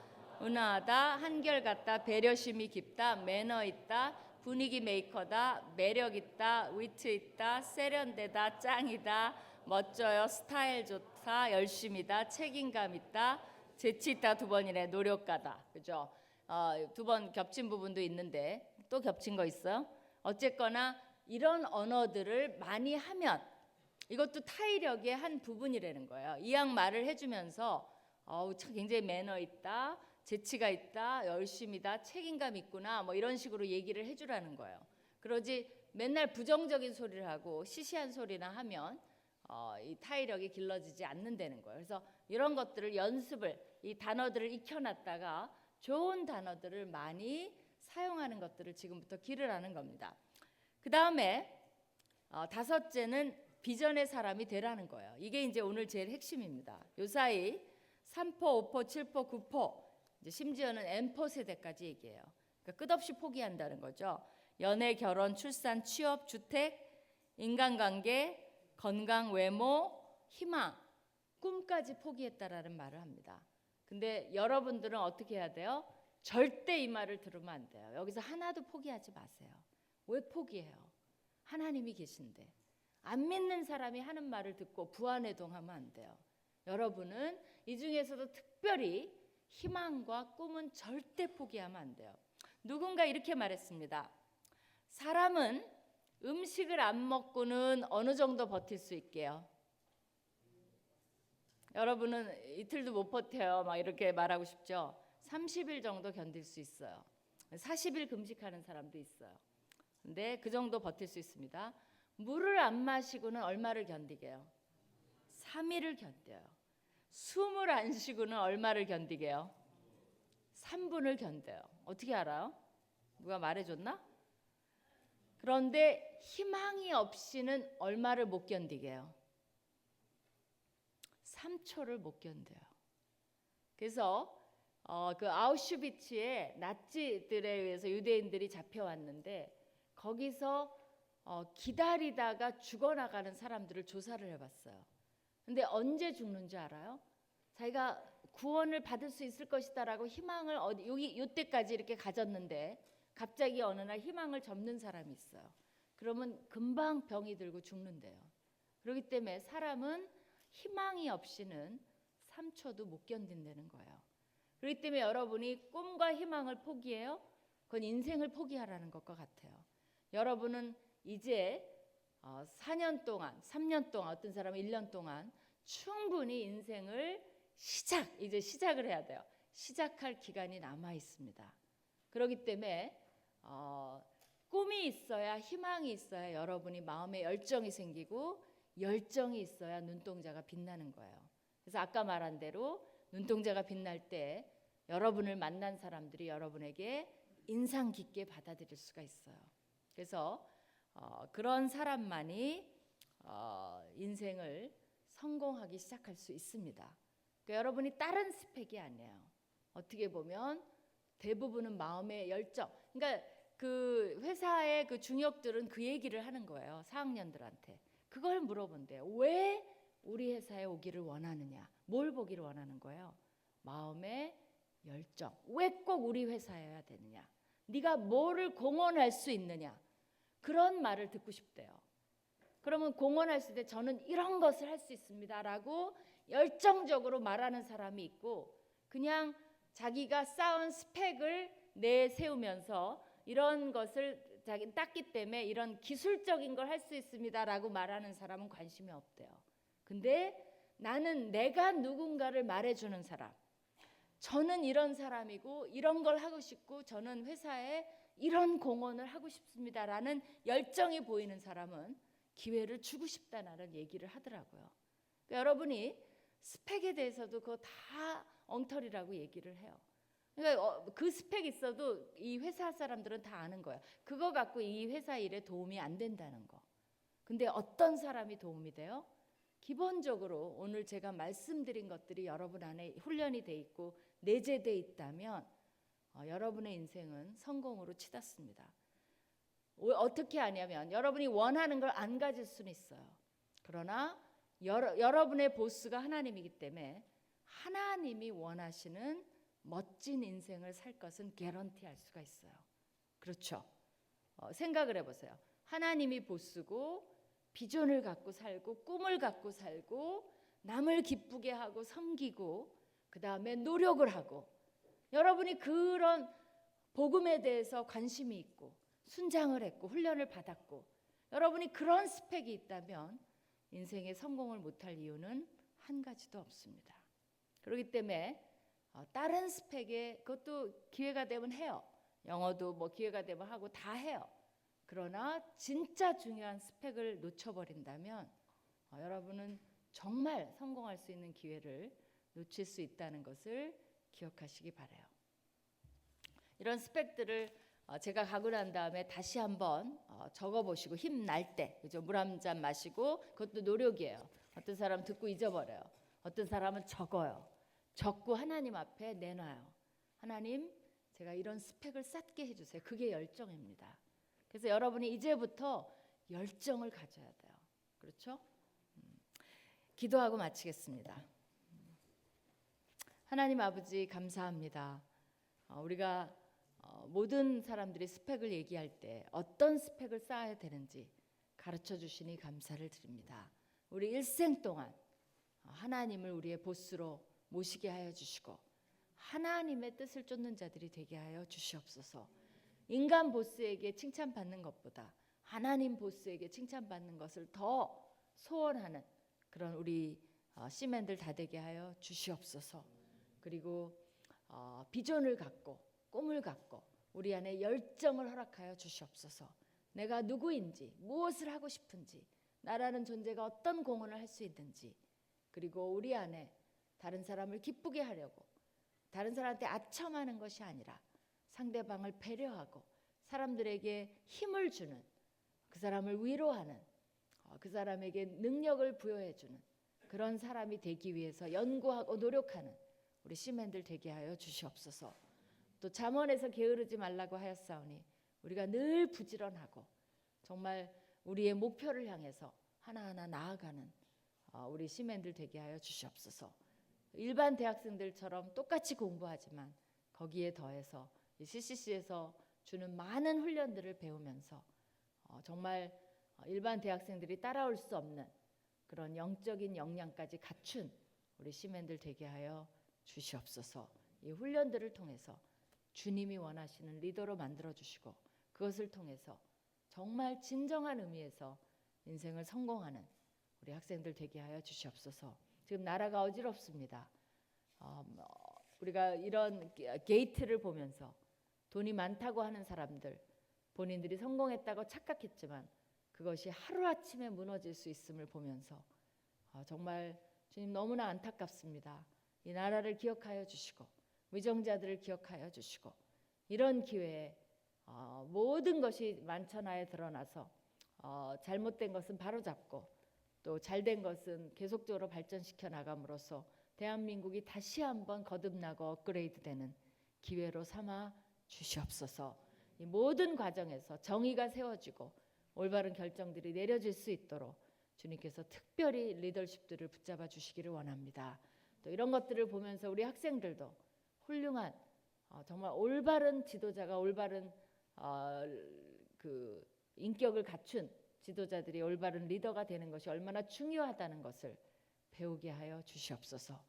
[SPEAKER 1] 은하하다, 한결같다, 배려심이 깊다, 매너 있다, 분위기 메이커다, 매력 있다, 위트 있다, 세련되다, 짱이다, 멋져요, 스타일 좋다, 열심이다, 책임감 있다, 재치 있다 두 번이네, 노력가다. 그죠? 두 번 겹친 부분도 있는데 또 겹친 거 있어요? 어쨌거나 이런 언어들을 많이 하면 이것도 타의력의 한 부분이라는 거예요. 이왕 말을 해주면서 참 굉장히 매너 있다, 재치가 있다, 열심이다, 책임감 있구나, 뭐 이런 식으로 얘기를 해주라는 거예요. 그러지 맨날 부정적인 소리를 하고 시시한 소리나 하면 이 타의력이 길러지지 않는다는 거예요. 그래서 이런 것들을 연습을, 이 단어들을 익혀놨다가 좋은 단어들을 많이 사용하는 것들을 지금부터 기르라는 겁니다. 그 다음에 다섯째는 비전의 사람이 되라는 거예요. 이게 이제 오늘 제일 핵심입니다. 요사이 3포, 5포, 7포, 9포, 이제 심지어는 N포 세대까지 얘기해요. 그러니까 끝없이 포기한다는 거죠. 연애, 결혼, 출산, 취업, 주택, 인간관계, 건강, 외모, 희망, 꿈까지 포기했다라는 말을 합니다. 근데 여러분들은 어떻게 해야 돼요? 절대 이 말을 들으면 안 돼요. 여기서 하나도 포기하지 마세요. 왜 포기해요? 하나님이 계신데. 안 믿는 사람이 하는 말을 듣고 부안해동하면 안 돼요. 여러분은 이 중에서도 특별히 희망과 꿈은 절대 포기하면 안 돼요. 누군가 이렇게 말했습니다. 사람은 음식을 안 먹고는 어느 정도 버틸 수 있게요? 여러분은 이틀도 못 버텨요. 막 이렇게 말하고 싶죠. 30일 정도 견딜 수 있어요. 40일 금식하는 사람도 있어요. 근데 그 정도 버틸 수 있습니다. 물을 안 마시고는 얼마를 견디게요? 3일을 견뎌요. 숨을 안 쉬고는 얼마를 견디게요? 3분을 견뎌요. 어떻게 알아요? 누가 말해줬나? 그런데 희망이 없이는 얼마를 못 견디게요? 3초를 못 견뎌요. 그래서 그 아우슈비츠에 나치들에 의해서 유대인들이 잡혀왔는데 거기서 기다리다가 죽어나가는 사람들을 조사를 해봤어요. 근데 언제 죽는지 알아요? 자기가 구원을 받을 수 있을 것이다라고 희망을 여기 이때까지 이렇게 가졌는데 갑자기 어느 날 희망을 접는 사람이 있어요. 그러면 금방 병이 들고 죽는데요. 그렇기 때문에 사람은 희망이 없이는 3초도 못 견딘다는 거예요. 그렇기 때문에 여러분이 꿈과 희망을 포기해요? 그건 인생을 포기하라는 것과 같아요. 여러분은 이제 4년 동안, 3년 동안, 어떤 사람은 1년 동안 충분히 인생을 이제 시작을 해야 돼요. 시작할 기간이 남아 있습니다. 그렇기 때문에 꿈이 있어야, 희망이 있어야 여러분이 마음에 열정이 생기고 열정이 있어야 눈동자가 빛나는 거예요. 그래서 아까 말한 대로 눈동자가 빛날 때 여러분을 만난 사람들이 여러분에게 인상 깊게 받아들일 수가 있어요. 그래서 그런 사람만이 인생을 성공하기 시작할 수 있습니다. 그러니까 여러분이 다른 스펙이 아니에요. 어떻게 보면 대부분은 마음의 열정. 그러니까 그 회사의 그 중역들은 그 얘기를 하는 거예요. 4학년들한테. 그걸 물어본대요. 왜 우리 회사에 오기를 원하느냐? 뭘 보기를 원하는 거예요? 마음의 열정. 왜 꼭 우리 회사여야 되느냐? 네가 뭐를 공헌할 수 있느냐? 그런 말을 듣고 싶대요. 그러면 공헌할 수 있을 때 저는 이런 것을 할 수 있습니다라고 열정적으로 말하는 사람이 있고 그냥 자기가 쌓은 스펙을 내세우면서 이런 것을 자기는 땄기 때문에 이런 기술적인 걸 할 수 있습니다라고 말하는 사람은 관심이 없대요. 근데 나는 내가 누군가를 말해주는 사람, 저는 이런 사람이고 이런 걸 하고 싶고 저는 회사에 이런 공헌을 하고 싶습니다라는 열정이 보이는 사람은 기회를 주고 싶다는 얘기를 하더라고요. 그러니까 여러분이 스펙에 대해서도 그거 다 엉터리라고 얘기를 해요. 그러니까 그 스펙 있어도 이 회사 사람들은 다 아는 거예요. 그거 갖고 이 회사 일에 도움이 안 된다는 거. 근데 어떤 사람이 도움이 돼요? 기본적으로 오늘 제가 말씀드린 것들이 여러분 안에 훈련이 돼 있고 내재돼 있다면 여러분의 인생은 성공으로 치닫습니다. 어떻게 하냐면 여러분이 원하는 걸 안 가질 수는 있어요. 그러나 여러분의 보스가 하나님이기 때문에 하나님이 원하시는 멋진 인생을 살 것은 개런티할 수가 있어요. 그렇죠? 생각을 해보세요. 하나님이 보스고 비전을 갖고 살고 꿈을 갖고 살고 남을 기쁘게 하고 섬기고 그 다음에 노력을 하고 여러분이 그런 복음에 대해서 관심이 있고 순장을 했고 훈련을 받았고 여러분이 그런 스펙이 있다면 인생에 성공을 못할 이유는 한 가지도 없습니다. 그렇기 때문에 다른 스펙에 그것도 기회가 되면 해요. 영어도 뭐 기회가 되면 하고 다 해요. 그러나 진짜 중요한 스펙을 놓쳐버린다면 여러분은 정말 성공할 수 있는 기회를 놓칠 수 있다는 것을 기억하시기 바라요. 이런 스펙들을 제가 가고 난 다음에 다시 한번 적어보시고 힘날 때, 그죠? 물 한 잔 마시고, 그것도 노력이에요. 어떤 사람은 듣고 잊어버려요. 어떤 사람은 적어요. 적고 하나님 앞에 내놔요. 하나님, 제가 이런 스펙을 쌓게 해주세요. 그게 열정입니다. 그래서 여러분이 이제부터 열정을 가져야 돼요. 그렇죠? 기도하고 마치겠습니다. 하나님 아버지 감사합니다. 우리가 모든 사람들이 스펙을 얘기할 때 어떤 스펙을 쌓아야 되는지 가르쳐 주시니 감사를 드립니다. 우리 일생 동안 하나님을 우리의 보스로 모시게 하여 주시고 하나님의 뜻을 쫓는 자들이 되게 하여 주시옵소서. 인간 보스에게 칭찬받는 것보다 하나님 보스에게 칭찬받는 것을 더 소원하는 그런 우리 시맨들 다 되게 하여 주시옵소서. 그리고 비전을 갖고 꿈을 갖고 우리 안에 열정을 허락하여 주시옵소서. 내가 누구인지, 무엇을 하고 싶은지, 나라는 존재가 어떤 공헌을 할 수 있는지, 그리고 우리 안에 다른 사람을 기쁘게 하려고 다른 사람한테 아첨하는 것이 아니라 상대방을 배려하고 사람들에게 힘을 주는, 그 사람을 위로하는, 그 사람에게 능력을 부여해주는 그런 사람이 되기 위해서 연구하고 노력하는 우리 시맨들 되게 하여 주시옵소서. 또 잠언에서 게으르지 말라고 하였사오니 우리가 늘 부지런하고 정말 우리의 목표를 향해서 하나하나 나아가는 우리 시맨들 되게 하여 주시옵소서. 일반 대학생들처럼 똑같이 공부하지만 거기에 더해서 CCC에서 주는 많은 훈련들을 배우면서 정말 일반 대학생들이 따라올 수 없는 그런 영적인 역량까지 갖춘 우리 시맨들 되게 하여 주시옵소서. 이 훈련들을 통해서 주님이 원하시는 리더로 만들어 주시고 그것을 통해서 정말 진정한 의미에서 인생을 성공하는 우리 학생들 되게 하여 주시옵소서. 지금 나라가 어지럽습니다. 우리가 이런 게이트를 보면서 돈이 많다고 하는 사람들, 본인들이 성공했다고 착각했지만 그것이 하루아침에 무너질 수 있음을 보면서 정말 주님 너무나 안타깝습니다. 이 나라를 기억하여 주시고 위정자들을 기억하여 주시고 이런 기회에 모든 것이 만천하에 드러나서 잘못된 것은 바로잡고 또 잘된 것은 계속적으로 발전시켜 나감으로써 대한민국이 다시 한번 거듭나고 업그레이드되는 기회로 삼아 주시옵소서. 이 모든 과정에서 정의가 세워지고 올바른 결정들이 내려질 수 있도록 주님께서 특별히 리더십들을 붙잡아 주시기를 원합니다. 또 이런 것들을 보면서 우리 학생들도 훌륭한 정말 올바른 지도자가 올바른 그 인격을 갖춘 지도자들이 올바른 리더가 되는 것이 얼마나 중요하다는 것을 배우게 하여 주시옵소서.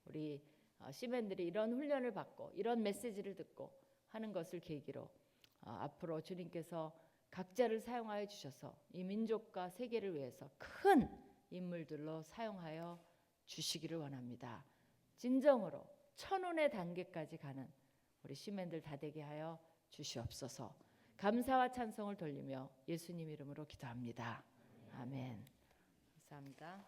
[SPEAKER 1] 우리 시맨들이 이런 훈련을 받고 이런 메시지를 듣고 하는 것을 계기로 앞으로 주님께서 각자를 사용하여 주셔서 이 민족과 세계를 위해서 큰 인물들로 사용하여 주시기를 원합니다. 진정으로 천운의 단계까지 가는 우리 시맨들 다 되게 하여 주시옵소서. 감사와 찬송을 돌리며 예수님 이름으로 기도합니다. 아멘. 감사합니다.